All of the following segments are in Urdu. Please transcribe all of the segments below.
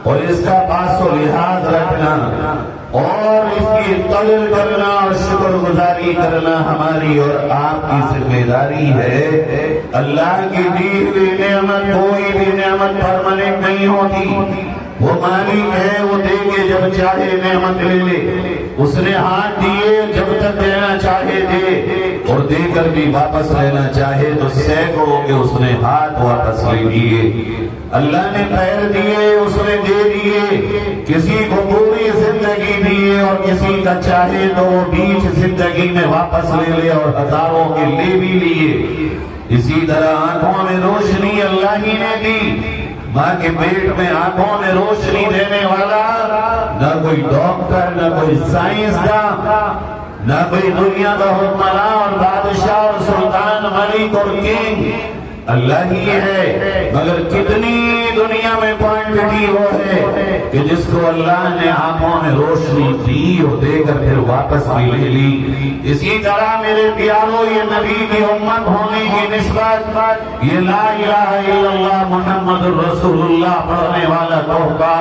اور اس کا پاس و لحاظ رکھنا اور اس کی قدر کرنا اور شکر گزاری کرنا ہماری اور آپ کی ذمہ داری ہے۔ اللہ کی دی ہوئی نعمت کوئی بھی نعمت پرماننٹ نہیں ہوتی، وہ مالک ہے، وہ دے کے جب چاہے نعمت لے لے، اس نے ہاتھ دیے جب تک دینا چاہے دے، اور دے کر بھی واپس لینا چاہے تو سینکڑوں کے اس نے ہاتھ واپس لے لیے۔ اللہ نے پیر دیے اس نے دے دیے، کسی کو پوری زندگی دیے اور کسی کا چاہے تو وہ بیچ زندگی میں واپس لے لے اور ہزاروں کے لے بھی لیے۔ اسی طرح آنکھوں میں روشنی اللہ ہی نے دی، ماں کے پیٹ میں آنکھوں میں روشنی دینے والا نہ کوئی ڈاکٹر نہ کوئی سائنسداں نہ کوئی دنیا کا حکمراں اور بادشاہ اور سلطان ملک اور کنگ، اللہ ہی ہے۔ مگر کتنی دنیا میں کوانٹٹی وہ ہے کہ جس کو اللہ نے آنکھوں میں روشنی دی اور دے کر پھر واپس بھی لے لی۔ اسی طرح میرے پیاروں، یہ نبی کی امت ہونے کی نسبت یہ لا الہ الا اللہ محمد رسول اللہ پڑھنے والا تحفہ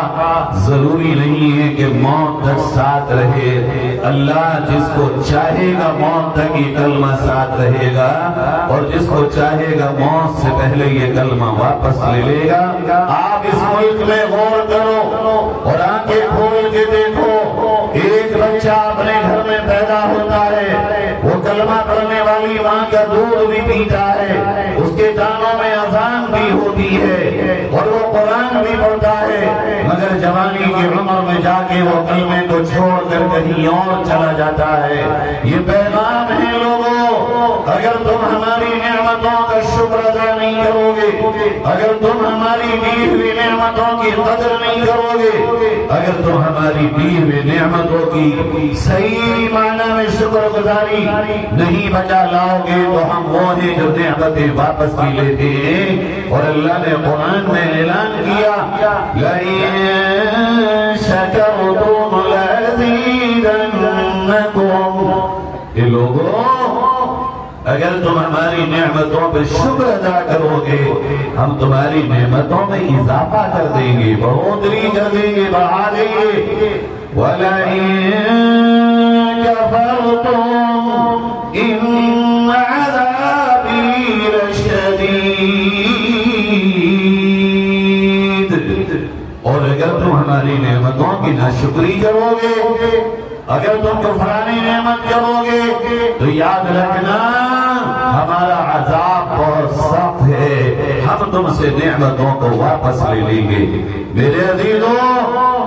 ضروری نہیں ہے کہ موت تک ساتھ رہے۔ اللہ جس کو چاہے گا موت تک یہ کلمہ ساتھ رہے گا، اور جس کو چاہے گا موت سے پہلے یہ کلمہ واپس لے لے گا۔ آپ اس ملک میں غور کرو اور آنکھیں کھول کے دیکھو، ایک بچہ اپنے گھر میں پیدا ہوتا ہے، وہ کلمہ پڑھنے والی ماں کا دودھ بھی پیتا ہے، اس کے کانوں میں اذان بھی ہوتی ہے اور وہ قرآن بھی پڑھتا ہے، مگر جوانی کی عمر میں جا کے وہ کلمے کو چھوڑ کر کہیں اور چلا جاتا ہے۔ یہ پیغام ہے لوگوں، اگر تم ہماری نعمتوں کا شکر ادا نہیں کرو گے، اگر تم ہماری دی ہوئی نعمتوں کی قدر نہیں کرو گے، اگر تم ہماری دی ہوئی نعمتوں کی صحیح معنی میں شکر گزاری نہیں بچا لاؤ گے تو ہم وہ ہیں جو نعمتیں واپس بھی لیتے ہیں۔ اور اللہ نے قرآن میں اعلان کیا، لَئِن شَكَرْتُمْ لَأَزِيدَنَّكُمْ، اے لوگوں اگر تم ہماری نعمتوں پر شکر ادا کرو گے ہم تمہاری نعمتوں میں اضافہ کر دیں گے، بڑھوتری کر دیں گے، بڑھا دیں گے۔ وَلَئِن كَفَرْتُمْ إِنَّ عَذَابِي لَشَدِيدٌ، اور اگر تم ہماری نعمتوں کی ناشکری کرو گے، اگر تم کفرانی نعمت کرو گے تو یاد رکھنا ہمارا عذاب بہت سخت ہے، ہم تم سے نعمتوں کو واپس لے لیں گے۔ میرے عزیزوں،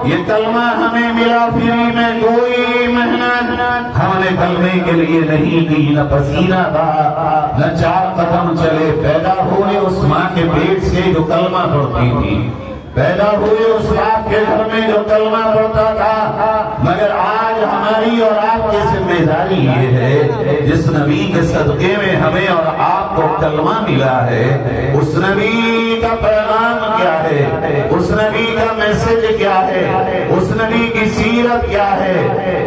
یہ کلمہ ہمیں ملا فری میں، کوئی محنت ہم نے کلمے کے لیے نہیں کی، نہ پسینہ تھا نہ 4 قدم چلے، پیدا ہوئے اس ماں کے پیٹ سے جو کلمہ پڑھتی تھی، پیدا ہوئے اس باپ کے گھر میں جو کلمہ پڑھتا تھا، مگر آج ہماری اور آپ کی ذمہ داری یہ ہے، جس نبی کے صدقے میں ہمیں اور آپ کو کلمہ ملا ہے، اس نبی کا پیغام کیا ہے، اس نبی کا میسج کیا ہے، اس نبی کی سیرت کیا ہے،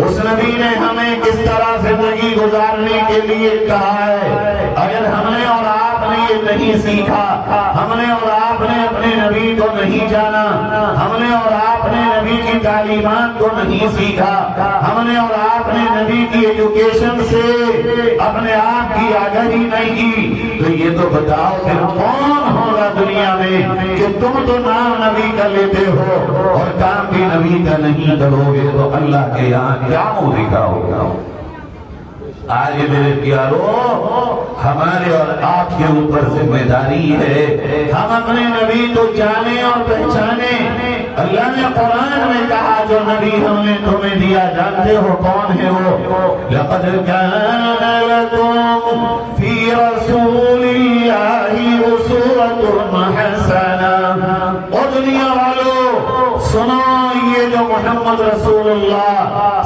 اس نبی نے ہمیں کس طرح زندگی گزارنے کے لیے کہا ہے۔ اگر ہم نے اور آپ نے یہ نہیں سیکھا، ہم نے اور آپ نے اپنے نبی کو نہیں جانا، ہم نے اور آپ نے نبی کی تعلیمات کو نہیں سیکھا، ہم نے اور آپ نے نبی کی ایجوکیشن سے اپنے آپ کی آگاہی نہیں کی، تو یہ تو بتاؤ پھر کون ہوگا دنیا میں کہ تم تو نام نبی کا لیتے ہو اور کام بھی نبی کا نہیں کرو گے، تو اللہ کے یہاں کیا منہ دکھاؤ گا؟ آج میرے پیارو ہمارے اور آپ کے اوپر ذمہ داری ہے، ہم اپنے نبی کو جانیں اور پہچانیں۔ اللہ نے قرآن میں کہا جو نبی ہم نے تمہیں دیا جانتے ہو کون ہے وہ؟ لَقَدْ كَانَ لَكُمْ فِي رَسُولِ اللَّهِ أُسْوَةٌ حَسَنَةٌ۔ اور دنیا والو سنو، یہ جو محمد رسول اللہ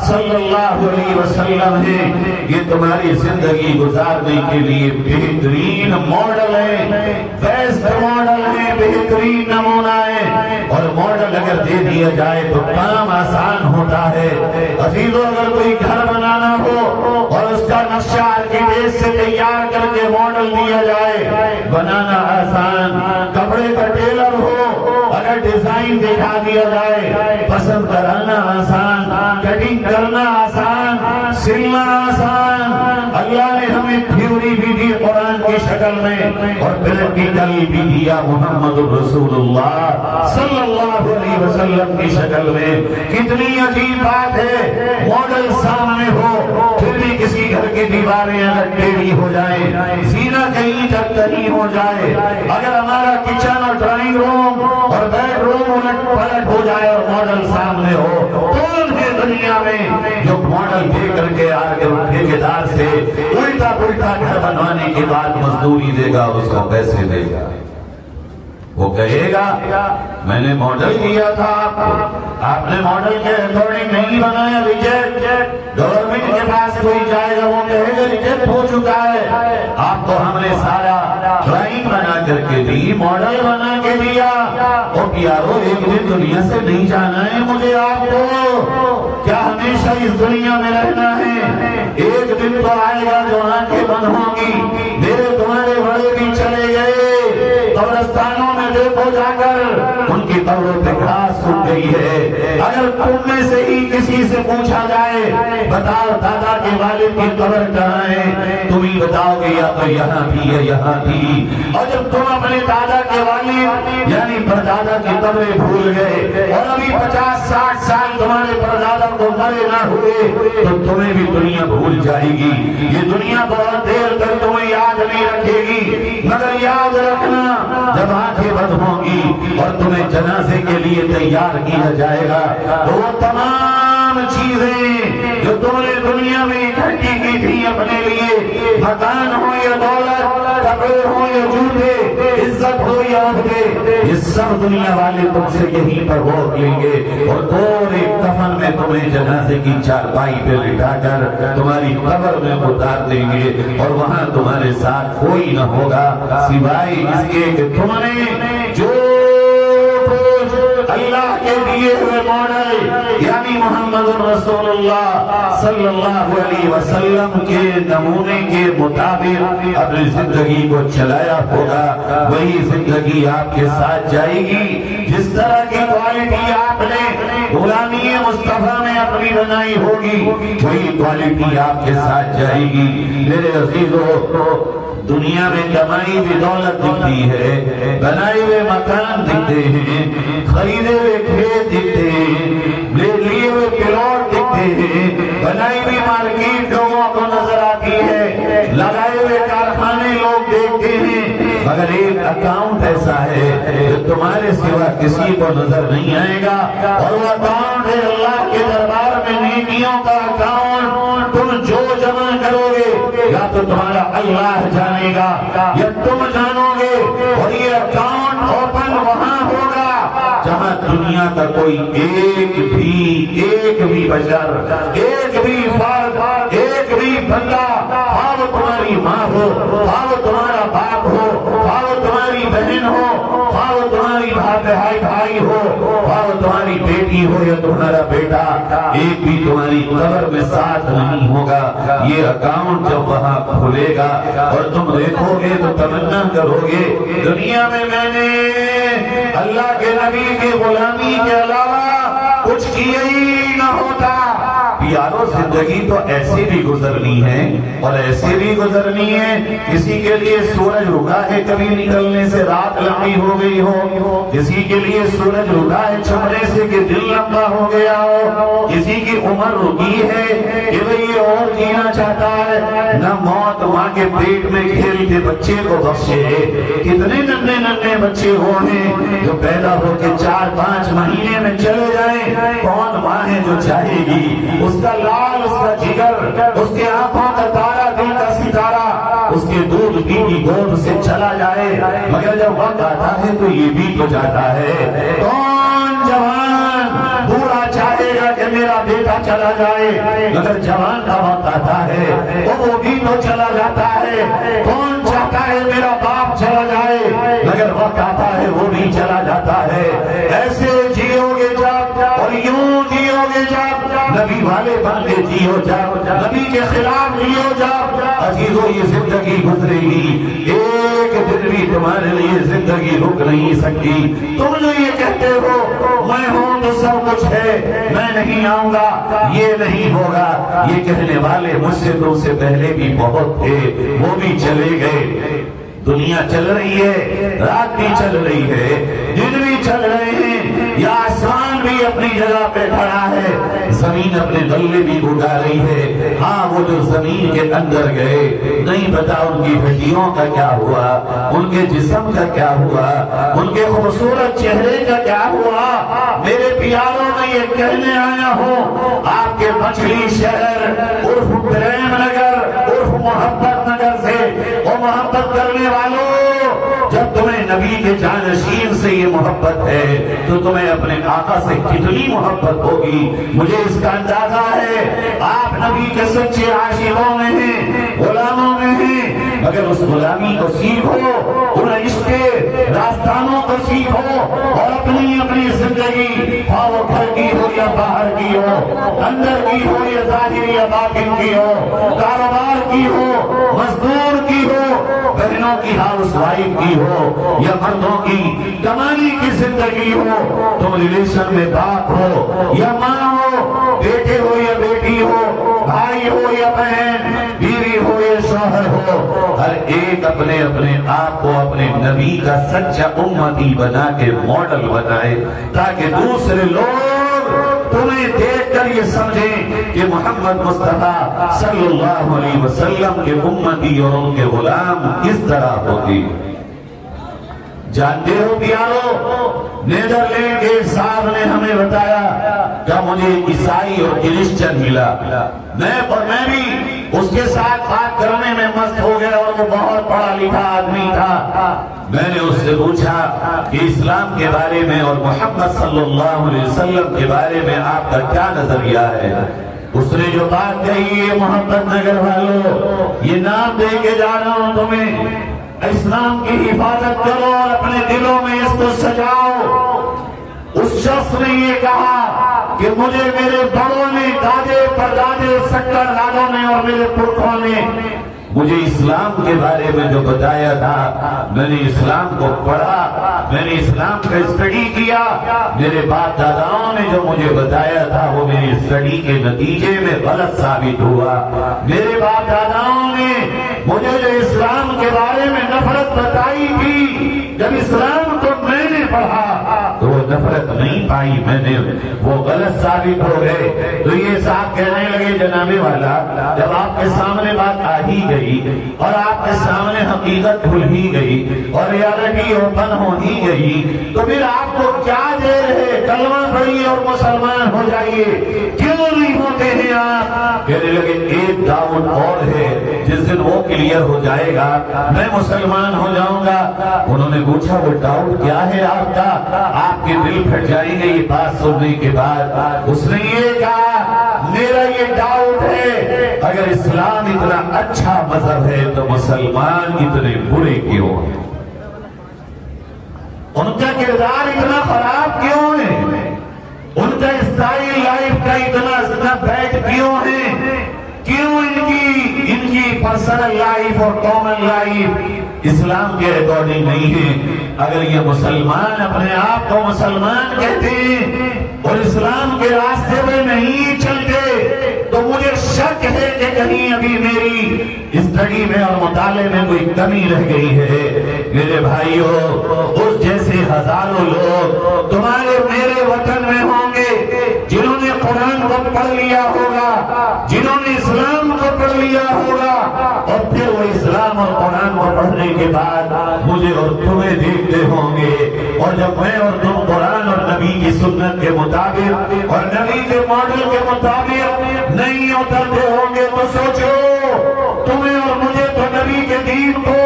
صلی اللہ علیہ وسلم ہے، یہ تمہاری زندگی گزارنے کے لیے بہترین ماڈل ہے، بیسٹ ماڈل ہے، بہترین نمونہ ہے۔ اور ماڈل اگر دے دیا جائے تو کام آسان ہوتا ہے۔ عزیزو، اگر کوئی گھر بنانا ہو اور اس کا نقشہ آرکیٹیکٹ سے تیار کر کے ماڈل دیا جائے، بنانا آسان۔ کپڑے کا ٹیلر ہو، اگر ڈیزائن دکھا بٹھا دیا جائے. پسند کرانا آسان، کٹنگ کرنا آسان، سلنا آسان. اللہ نے ہمیں تھیوری بھی دی قرآن کی شکل میں اور پریکٹیکل بھی دیا محمد رسول اللہ صلی اللہ علیہ وسلم کی شکل میں. کتنی عجیب بات ہے، ماڈل سامنے ہو پھر بھی کسی گھر کی دیواریں اگر ٹیڑھی ہو جائیں، سینہ کہیں تک کہیں ہو جائے، اگر ہمارا کچن اور ڈرائنگ روم اور بیڈ روم الٹ پلٹ ہو جائے اور ماڈل سامنے ہو، کون ہے دنیا میں جو ماڈل دے کر کے ٹھیکیدار سے الٹا پلٹا گھر بنوانے کے بعد مزدوری دے گا، اس کو پیسے دے گا؟ وہ کہے گا میں نے ماڈل دیا تھا آپ کو، آپ نے ماڈل کے اکارڈنگ نہیں بنایا، ریجیکٹ. گورنمنٹ کے پاس کوئی جائے گا وہ کہے گا ریجیکٹ ہو چکا ہے. آپ کو ہم نے سارا ڈرائنگ بنا کر کے دی، ماڈل بنا کے دیا، اور یارو ایک دن دنیا سے نہیں جانا ہے مجھے آپ کو، کیا ہمیشہ اس دنیا میں رہنا ہے؟ ایک دن تو آئے گا جو آنکھیں بند ہوں گی. میرے تمہارے بڑے بھی چلے گئے، قبرستانوں میں دیکھو جا کر ان کی قبروں پہ گھاس سوکھ گئی ہے. اگر تم میں سے ہی کسی سے پوچھا جائے بتاؤ دادا کے والد کی قبر کہاں ہے، تم ہی بتاؤ گے یا تو یہاں بھی ہے یہاں بھی. اور جب تم اپنے دادا کے والد یعنی پردادا کی قبریں بھول گئے اور ابھی 50-60 سال تمہارے پردادا کو مرے نہ ہوئے تو تمہیں بھی دنیا بھول جائے گی. یہ دنیا بہت دیر تک تمہیں یاد نہیں رکھے گی، مگر یاد رکھنا جب آنکھیں بند ہوں گی اور تمہیں جنازے کے لیے تیار کیا جائے گا تو وہ تمام چیزیں جو تم نے دنیا میں اکٹھی کی تھی اپنے لیے، مکان ہو یا دولت، کپڑے ہو یا جوتے، عزت ہو یا عہدے، یہ سب دنیا والے تم سے یہیں پر روک لیں گے اور دور ایک کفن میں تمہیں جنازے کی چارپائی پہ لٹا کر تمہاری قبر میں اتار دیں گے اور وہاں تمہارے ساتھ کوئی نہ ہوگا سوائے اس کے کہ تم نے جو اللہ کے دیے ہوئے ماڈل یعنی محمد رسول اللہ صلی اللہ علیہ وسلم کے نمونے کے مطابق اپنی زندگی کو چلایا ہوگا. وہی زندگی آپ کے ساتھ جائے گی. جس طرح کی کوالٹی آپ نے غلامی مصطفیٰ میں اپنی بنائی ہوگی وہی کوالٹی آپ کے ساتھ جائے گی. میرے عزیزو، دنیا میں کمائی ہوئی دولت دکھتی ہے، بنائے ہوئے مکان دکھتے ہیں، خریدے ہوئے کھیت دکھتے ہیں، لیے ہوئے پلاٹ دکھتے ہیں، بنائی ہوئی مارکیٹ لوگوں کو نظر آتی ہے، لگائے ہوئے کارخانے لوگ دیکھتے ہیں، مگر ایک اکاؤنٹ ایسا ہے جو تمہارے سوا کسی کو نظر نہیں آئے گا اور وہ اکاؤنٹ ہے اللہ کے دربار میں نیکیوں کا اکاؤنٹ. تم جو جمع کرو گے یا تو تمہارا اللہ جانے گا یا تم جانو گے اور یہ اکاؤنٹ اوپن وہاں ہوگا جہاں دنیا کا کوئی ایک بھی بشر، ایک بھی فرد، ایک بھی بندہ، خواہ وہ تمہاری ماں ہو، خواہ وہ تمہارا باپ ہو، خواہ وہ تمہاری بہن ہو، خواہ وہ تمہاری بھائی ہو، خواہ وہ تمہاری بیٹی ہو یا تمہارا بیٹا، ایک بھی تمہاری قبر میں ساتھ نہیں ہوگا. یہ اکاؤنٹ جب وہاں کھلے گا اور تم دیکھو گے تو تمنا کرو گے دنیا میں میں نے اللہ کے نبی کی غلامی کے علاوہ کچھ کیا ہی نہ ہوتا. یارو زندگی تو ایسے بھی گزرنی ہے اور ایسے بھی گزرنی ہے. کسی کے لیے سورج رکا ہے کبھی نکلنے سے رات لمبی ہو گئی ہو، کسی کے لیے سورج رکا ہے چھپنے سے کہ دل لمبا ہو گیا ہو، کسی کی عمر رکی ہے کہ یہ اور جینا چاہتا ہے. نہ موت ماں کے پیٹ میں کھیلتے بچے کو بخشے. کتنے ننھے ننھے بچے وہ ہیں جو پیدا ہو کے 4-5 مہینے میں چلے جائیں. کون ماں ہے جو چاہے گی اس کا لال، اس کا جگر، اس کے آنکھوں کا تارا، دل کا ستارہ اس کے دودھ پی کی گود سے چلا جائے؟ مگر جب وقت آتا ہے تو یہ بھی تو جاتا ہے. کون جوان بوڑھا چاہے گا کہ میرا بیٹا چلا جائے؟ مگر جوان کا وقت آتا ہے وہ بھی تو چلا جاتا ہے. کون چاہتا ہے میرا باپ چلا جائے؟ مگر وقت آتا ہے وہ بھی چلا جاتا ہے. ایسے جیو گے جب اور یوں جیو گے جب، نبی والے بن کے جیو جب، نبی کے خلاف جیو جب، عزیزو یہ زندگی گزرے گی. ایک دن بھی تمہارے لیے زندگی رک نہیں سکتی. تم جو یہ کہتے ہو میں ہوں تو سب کچھ ہے، میں نہیں آؤں گا یہ نہیں ہوگا۔ یہ کہنے والے مجھ سے تو سے پہلے بھی بہت تھے، وہ بھی چلے گئے۔ دنیا چل رہی ہے، رات بھی چل رہی ہے، دن بھی چل رہے ہیں، یا آسمان بھی اپنی جگہ پہ کھڑا ہے، زمین اپنے غلے بھی اٹھا رہی ہے۔ ہاں وہ جو زمین کے اندر گئے، نہیں پتا ان کی ہڈیوں کا کیا ہوا، ان کے جسم کا کیا ہوا، ان کے خوبصورت چہرے کا کیا ہوا۔ میرے پیاروں میں یہ کہنے آیا ہوں، آپ کے مچھلی شہر عرف پریم نگر عرف محبت نگر سے، وہ محبت کرنے والوں، جب تمہیں نبی کے جانشین سے یہ محبت ہے تو تمہیں اپنے آقا سے کتنی محبت ہوگی۔ مجھے اس کا اندازہ ہے، آپ نبی کے سچے عاشقوں میں ہیں، غلاموں میں ہیں، مگر اس غلامی کو سیکھو، ان عشق کے راستانوں کو سیکھو، اور اپنی اپنی زندگی، خواہ وہ گھر کی ہو یا باہر کی ہو، اندر کی ہو یا ظاہر یا باطن کی ہو، کاروبار کی ہو، مزدور کی ہو، بہنوں کی ہاؤس وائف کی ہو، یا مردوں کی کمانے کی زندگی ہو، تم ریلیشن میں باپ ہو یا ماں ہو، بیٹے ہو یا بیٹی ہو، بھائی ہو یا بہن، بیوی ہو یا شوہر ہو، ہر ایک اپنے اپنے آپ کو اپنے نبی کا سچا امتی بنا کے ماڈل بنائے، تاکہ دوسرے لوگ تمہیں دیکھ کر یہ سمجھیں کہ محمد مصطفیٰ صلی اللہ علیہ وسلم کے امتی اور ان کے غلام اس طرح ہوتی۔ جانتے ہو پیارو، نیدرلینڈ کے صاحب نے ہمیں بتایا کہ مجھے عیسائی اور کرسچن ملا، میں بھی اس کے ساتھ بات کرنے میں مست ہو گیا، اور وہ بہت پڑھا لکھا آدمی تھا۔ میں نے اس سے پوچھا کہ اسلام کے بارے میں اور محمد صلی اللہ علیہ وسلم کے بارے میں آپ کا کیا نظریہ ہے؟ اس نے جو بات کہی ہے، محبت نگر والوں، یہ نام دے کے جا رہا ہوں تمہیں، اسلام کی حفاظت کرو اور اپنے دلوں میں اس کو سجاؤ۔ اس شخص نے یہ کہا کہ مجھے میرے بڑوں نے، دادے پردادے، سکر لالوں نے اور میرے پرکھوں نے مجھے اسلام کے بارے میں جو بتایا تھا، میں نے اسلام کو پڑھا، میں نے اسلام کا اسٹڈی کیا، میرے باپ داداؤں نے جو مجھے بتایا تھا وہ میری اسٹڈی کے نتیجے میں غلط ثابت ہوا۔ میرے باپ داداؤں نے مجھے جو اسلام کے بارے میں نفرت بتائی تھی، جب اسلام کو میں نے پڑھا تو وہ نفرت نہیں پائی میں نے، وہ غلط ثابت ہو گئے۔ تو یہ صاحب کہنے لگے جناب والا، جب آپ کے سامنے بات آ ہی گئی اور آپ کے سامنے حقیقت کھل ہی گئی اور ریالٹی اوپن ہو ہی گئی، تو پھر آپ کو کیا دیر ہے؟ کلمہ پڑھیے اور مسلمان ہو جائیے، کیوں نہیں ہوتے ہیں آپ؟ کہنے لگے ایک دعوت اور ہے، جس دن وہ کلیئر ہو جائے گا میں مسلمان ہو جاؤں گا۔ انہوں نے پوچھا وہ ڈاؤٹ کیا ہے آپ کا؟ آپ کے دل پھٹ جائیں گے یہ بات سننے کے بعد۔ اس نے یہ کہا میرا یہ ڈاؤٹ ہے، اگر اسلام اتنا اچھا مذہب ہے تو مسلمان اتنے برے کیوں ہیں؟ ان کا کردار اتنا خراب کیوں ہے؟ ان کا اسٹائل لائف کا اتنا بیڈ کیوں ہے؟ کیوں ان کی پرسنل لائف اور کامن لائف اسلام کے اکارڈنگ نہیں ہے؟ اگر یہ مسلمان اپنے آپ کو مسلمان کہتے ہیں اور اسلام کے راستے میں نہیں چلتے تو مجھے شک ہے کہ کہیں ابھی میری اسٹڈی میں اور مطالعے میں کوئی کمی رہ گئی ہے۔ میرے بھائیوں، اس جیسے ہزاروں لوگ تمہارے میرے وطن میں ہوں گے جنہوں نے قرآن کو پڑھ لیا ہوگا، جنہوں نے اسلام کو پڑھ لیا ہوگا، اور پھر وہ اسلام اور قرآن کو پڑھنے کے بعد مجھے اور تمہیں دیکھتے ہوں گے، اور جب میں اور تم قرآن اور نبی کی سنت کے مطابق اور نبی کے ماڈل کے مطابق نہیں اترتے ہوں گے تو سوچو تمہیں اور مجھے تو نبی کے دین کو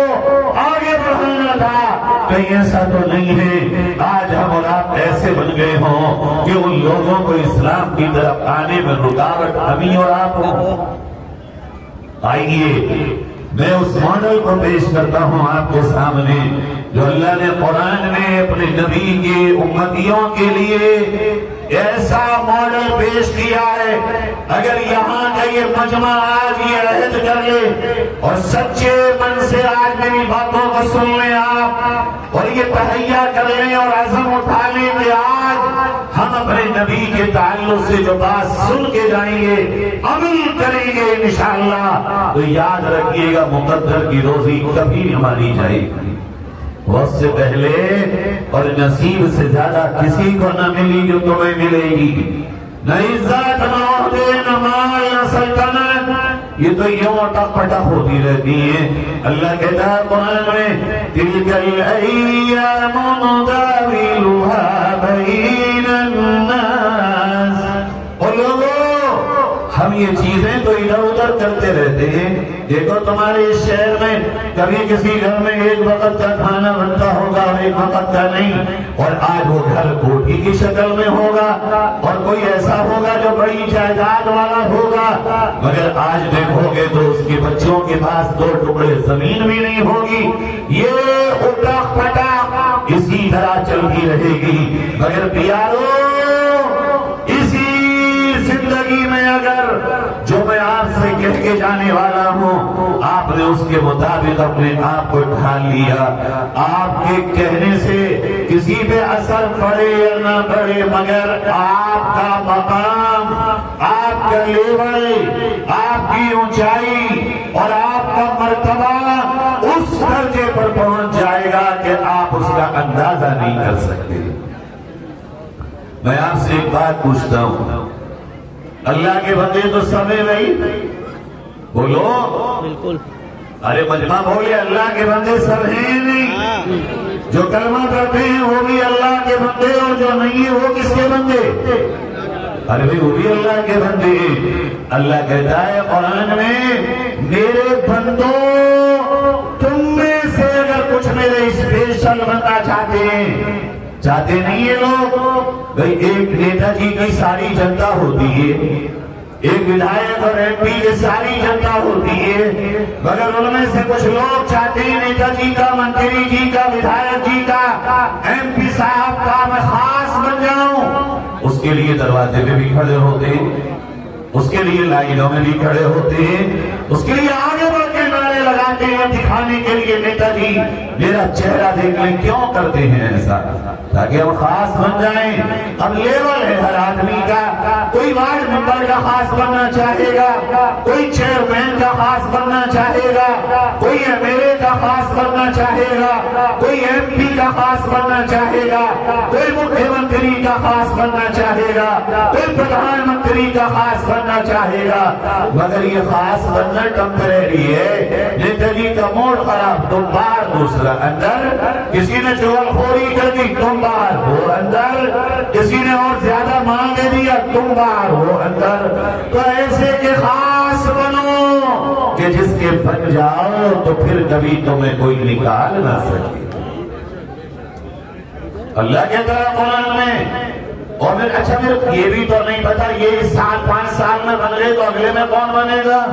آگے بڑھانا تھا، کہیں ایسا تو نہیں ہے آج ہم اور آپ ایسے بن گئے ہوں کہ ان لوگوں کو اسلام کی طرف آنے میں رکاوٹ ہمیں اور آپ ہوں۔ آئیے میں اس ماڈل کو پیش کرتا ہوں آپ کے سامنے جو اللہ نے قرآن میں اپنے نبی کے امتیوں کے لیے ایسا ماڈل پیش کیا ہے۔ اگر یہاں کا یہ مجمع آج یہ عہد کر لے اور سچے من سے آج میری باتوں کو سن لیں آپ، اور یہ تہیہ کر لیں اور عزم اٹھا لیں کہ آج ہم نبی کے تعلق سے جو بات سن کے جائیں گے، عمل کریں گے انشاءاللہ، تو یاد رکھیے گا مقدر کی روزی کبھی ہماری جائے گی، وقت سے پہلے اور نصیب سے زیادہ کسی کو نہ ملی جو تمہیں ملے گی، نہ عزت نہ عہدے نہ مال نہ سلطنت، یہ تو یوں اٹک پٹک ہوتی رہتی ہے۔ اللہ کہتا ہے قرآن میں تِلْكَ الْأَيَّامُ نُدَاوِلُهَا بَيْنَ النَّاسِ، اور لوگوں ہم یہ چیزیں تو ادھر ادھر کرتے رہتے ہیں، دیکھو تمہارے اس شہر میں کبھی کسی گھر میں ایک وقت کا کھانا بنتا ہوگا اور ایک وقت کا نہیں، اور آج وہ گھر کوٹھی کی شکل میں ہوگا، اور کوئی ایسا ہوگا جو بڑی جائیداد والا ہوگا، مگر آج دیکھو گے تو اس کے بچوں کے پاس 2 ٹکڑے زمین بھی نہیں ہوگی۔ یہ اٹک پٹک اسی طرح چلتی رہے گی، مگر پیارو اسی زندگی میں اگر جو میں آپ سے کہہ کے جانے والا ہوں، آپ نے اس کے مطابق اپنے آپ کو ڈھال لیا، آپ کے کہنے سے کسی پہ اثر پڑے یا نہ پڑے، مگر آپ کا مقام، آپ کا لیول، آپ کی اونچائی اور آپ کا مرتبہ اس درجے پر پہنچ جائے گا کہ آپ اس کا اندازہ نہیں کر سکتے۔ میں آپ سے ایک بات پوچھتا ہوں، اللہ کے بندے تو سب ہیں بھائی، بولو بالکل، ارے مجمع بولے اللہ کے بندے سب ہیں نہیں؟ جو کلمہ کرتے ہیں وہ بھی اللہ کے بندے، اور جو نہیں ہے وہ کس کے بندے؟ ارے بھائی وہ بھی اللہ کے بندے۔ اللہ کہتا ہے قرآن میں میرے بندوں تم میں سے اگر کچھ میرے اسپیشل بننا چاہتے نہیں ہیں لوگ، بھئی ایک نیتا جی کی ساری جنتا ہوتی ہے، ایک ودھایک اور ایم پی کی ساری جنتا ہوتی ہے، مگر ان میں سے کچھ لوگ چاہتے ہیں نیتا جی کا، منتری جی کا، ودھایک جی کا، ایم پی صاحب کا میں خاص بن جاؤں، اس کے لیے دروازے پہ بھی کھڑے ہوتے ہیں، اس کے لیے لائنوں میں بھی کھڑے ہوتے ہیں، اس کے لیے آگے بڑھ کے نعرے لگاتے ہیں دکھانے کے لیے نیتا جی میرا چہرہ دیکھ لیں، کیوں کرتے ہیں ایسا؟ تاکہ ہم خاص بن جائیں۔ اب لیول ہے ہر آدمی کا، کوئی وارڈ ممبر کا خاص بننا چاہے گا، کوئی چیئرمین کا خاص بننا چاہے گا، کوئی ایم ایل اے کا خاص بننا چاہے گا، کوئی ایم پی کا خاص بننا چاہے گا، کوئی مکھیہ منتری کا خاص بننا چاہے گا، کوئی پردھان منتری کا خاص بننا چاہے گا، مگر یہ خاص بننا ٹمپریری ہے۔ نیتا جی کا موڈ خراب، تم باہر، دوسرا اندر، کسی نے چغل خوری کر دی، تم باہر، وہ اندر، کسی نے اور زیادہ مانگ دے دیا، تم باہر، وہ اندر۔ تو ایسے کے خاص بنو کہ جس کے بن جاؤ تو پھر کبھی تمہیں کوئی نکال نہ سکے۔ اللہ کے طرح قرآن میں، اور پھر اچھا میرے یہ بھی تو نہیں پتا یہ 7-5 سال میں بن گئے تو اگلے میں کون بنے گا؟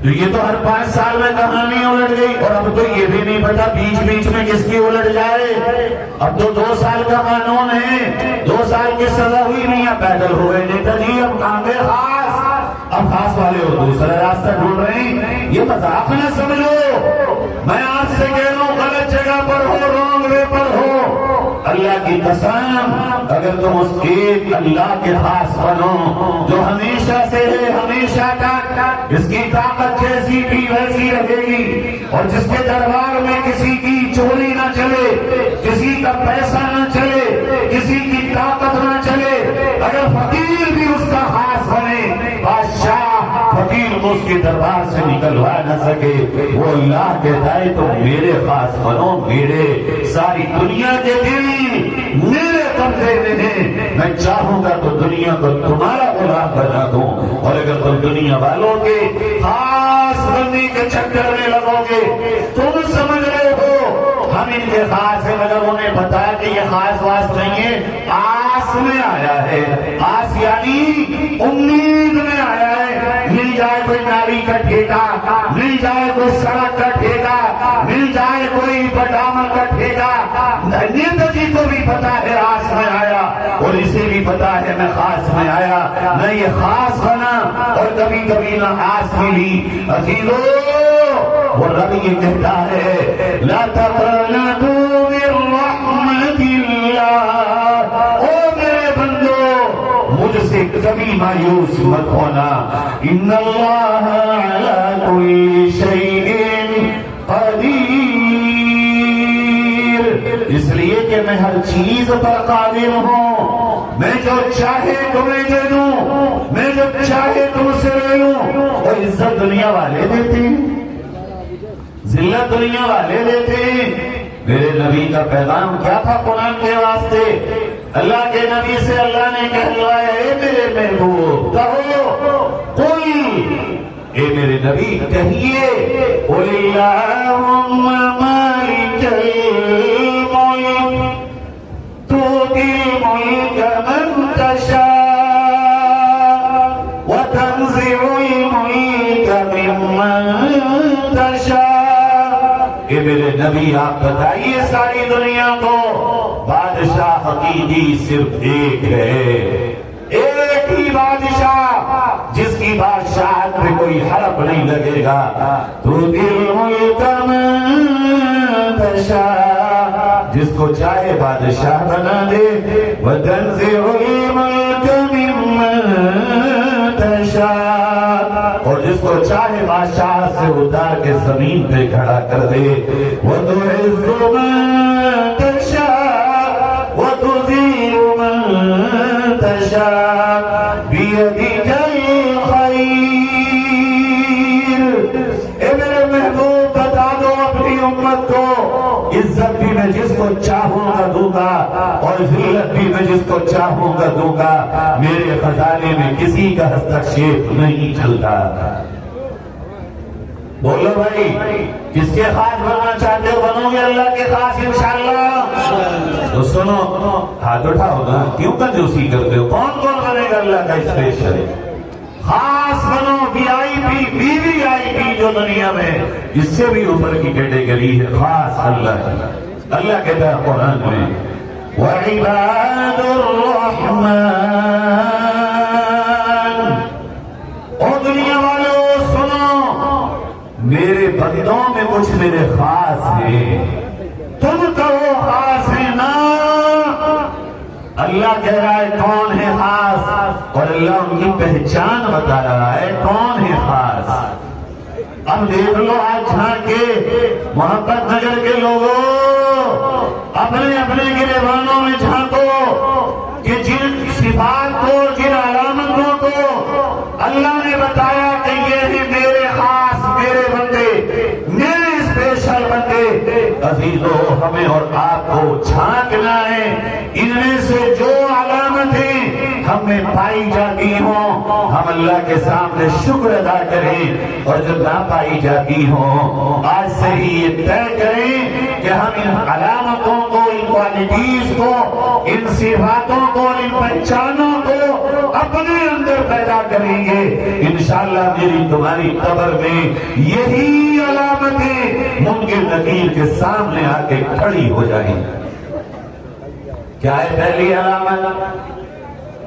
تو یہ تو ہر 5 سال میں کہانی الٹ گئی، اور اب تو یہ بھی نہیں پتا بیچ میں کس کی الٹ جائے۔ اب تو 2 سال کا قانون ہے، 2 سال کی سزا ہوئی نہیں، اب پیدل ہو گئے نیتا جی، اب کہاں گئے خاص، اب خاص والے ہو دوسرا راستہ ڈھونڈ رہے ہیں۔ یہ مذاق نہ سمجھو، میں آپ سے کہہ رہا ہوں غلط جگہ پر ہو، رانگ وے پر ہو، اللہ کی قسم اگر تم اس ایک اللہ کے خاص بنو جو ہمیشہ سے ہے، ہمیشہ تک، اس کی طاقت جیسی بھی ویسی رہے گی، اور جس کے دربار میں کسی کی چوری نہ چلے، کسی کا پیسہ نہ چلے، کسی کی طاقت نہ چلے، اگر فقیر بھی اس کا خاص بنے، بادشاہ فقیر کو اس کے دربار سے نکلوا نہ سکے، وہ اللہ کہتا ہے تم میرے خاص بنو، میرے ساری دنیا کے دل میرے قبضے میں ہیں، میں چاہوں گا تو دنیا کو تمہارا غلام بنا دوں، اور اگر تم دنیا والوں کے خاص بننے کے چکر میں لگو گے، تم سمجھ رہے ہو ہم ان کے خاص ہیں، مگر انہیں بتایا کہ یہ خاص واس نہیں ہے، آس میں آیا ہے، آس یعنی امید میں آیا ہے، مل جائے کوئی نالی کا ٹھیکا، مل جائے کوئی سڑک کا ٹھیکا، مل جائے کوئی بٹامل کا ٹھیکا۔ نیتا جی کو بھی پتا ہے آس میں آیا، اور اسے بھی پتا ہے میں خاص میں آیا، نہ یہ خاص بنا اور کبھی کبھی نہ آس ملی۔ عزیزو وہ رب یہ کہتا ہے لا تقنطوا من رحمت اللہ، او میرے بندو مجھ سے کبھی مایوس مت ہونا. ان اللہ علی کل شیء قدیر، اس لیے کہ میں ہر چیز پر قادر ہوں. میں جو چاہے تمہیں دے دوں، میں جو چاہے تم سے لے لوں. اور عزت دنیا والے دیتے ہیں، ذلت دنیا والے دیتے ہیں. میرے نبی کا پیغام کیا تھا قرآن کے واسطے؟ اللہ کے نبی سے اللہ نے کہلوایا اے میرے محبوب کہو، قل، اے میرے نبی کہیے، قل اللہم مالک الملک تؤتی الملک من تشاء وتنزع الملک ممن تشاء. اے میرے نبی آپ بتائیے ساری دنیا کو، بادشاہ حقیقی صرف ایک ہے، ایک ہی بادشاہ جس کی بادشاہت پہ کوئی حرف نہیں لگے گا. تو دل ملک من تشاء، جس کو چاہے بادشاہ بنا دے. وتنزع الملک ممن تشاء، اور جس کو چاہے بادشاہ سے اتار کے زمین پہ کھڑا کر دے. وتعز من تشاء وتذل من تشاء بیدک الخیر. اے میرے محبوب بتا دو اپنی امت کو، عزت بھی میں جس کو چاہوں گا دوں گا، اور ذلت بھی میں جس کو چاہوں گا دوں گا. میرے خزانے میں کسی کا ہستکشیپ نہیں چلتا. بولو بھائی، کس کے خاص بننا چاہتے ہو؟ بنو گے اللہ کے خاص انشاءاللہ. تو سنو، ہاتھ اٹھاؤ نا، کیوں کنجوسی کرتے ہو؟ کون کون بنے گا اللہ کا اسپیشل خاص؟ بنو وی آئی پی، وی وی آئی پی جو دنیا میں اس سے بھی اوپر کی کیٹیگری ہے، خاص اللہ کی. اللہ کہتا ہے قرآن میں وَعِبَادُ الرَّحْمَنِ، او دنیا والوں سنو، میرے بندوں میں کچھ میرے خاص ہیں. تم کہو خاص ہیں نا، اللہ کہہ رہا ہے کون ہے خاص، اور اللہ ان کی پہچان بتا رہا ہے کون ہے خاص. اب دیکھ لو آج جھانک کے محبت نگر کے لوگوں، اپنے اپنے گریبانوں میں جھانکو کہ جن صفات کو، جن علامتوں کو اللہ نے بتایا کہ یہ ہیں میرے خاص، میرے بندے، میرے اسپیشل بندے. عزیزو، ہمیں اور آپ کو جھانکنا ہے، ان میں سے جو علامتیں ہم میں پائی جاتی ہوں ہم اللہ کے سامنے شکر ادا کریں، اور جو نہ پائی جاتی ہوں آج سے ہی یہ طے کریں کہ ہم ان علامتوں کو، ان کوالٹیز کو، ان صفاتوں کو، ان پہچانوں کو اپنے اندر پیدا کریں گے. انشاءاللہ میری تمہاری قبر میں یہی علامتیں منکر نکیر کے سامنے آ کے کھڑی ہو جائیں. کیا ہے پہلی علامت؟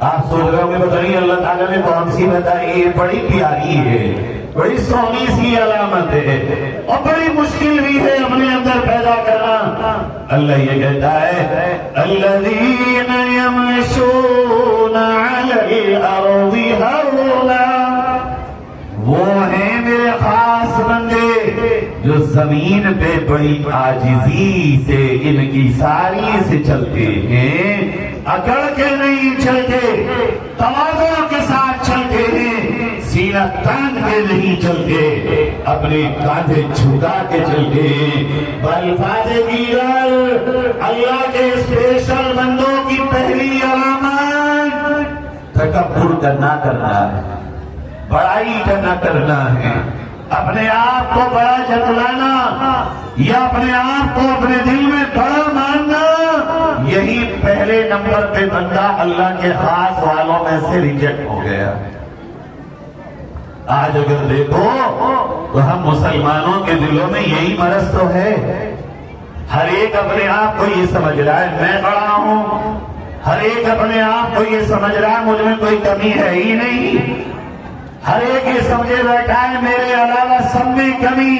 آپ سوچ رہے ہوں گے بتائیے اللہ تعالیٰ نے کون سی بتائی؟ یہ بڑی پیاری ہے، بڑی سونی سی علامت ہے، اور بڑی مشکل بھی ہے اپنے اندر پیدا کرنا. اللہ یہ کہتا ہے الذین یمشون علی الارض ہونا، وہ ہیں میرے خاص بندے جو زمین پہ بڑی عاجزی سے، ان کی ساری سے چلتے ہیں، اکڑ کے نہیں چلتے، تواضع کے ساتھ چلتے ہیں، سینہ تان کے نہیں چلتے، اپنے کاندھے جھکا کے چلتے ہیں. بالفاظ دیگر اللہ کے اسپیشل بندوں کی پہلی علامت تکبر کرنا ہے، بڑائی کرنا ہے، اپنے آپ کو بڑا جتلانا یا اپنے آپ کو اپنے دل میں بڑا ماننا. یہی پہلے نمبر پہ بندہ اللہ کے خاص والوں میں سے ریجیکٹ ہو گیا. آج اگر دیکھو تو ہم مسلمانوں کے دلوں میں یہی مرض تو ہے. ہر ایک اپنے آپ کو یہ سمجھ رہا ہے میں بڑا ہوں، ہر ایک اپنے آپ کو یہ سمجھ رہا ہے مجھ میں کوئی کمی ہے ہی نہیں، ہر ایک یہ سمجھے بیٹھا ہے میرے علاوہ سب میں کمی.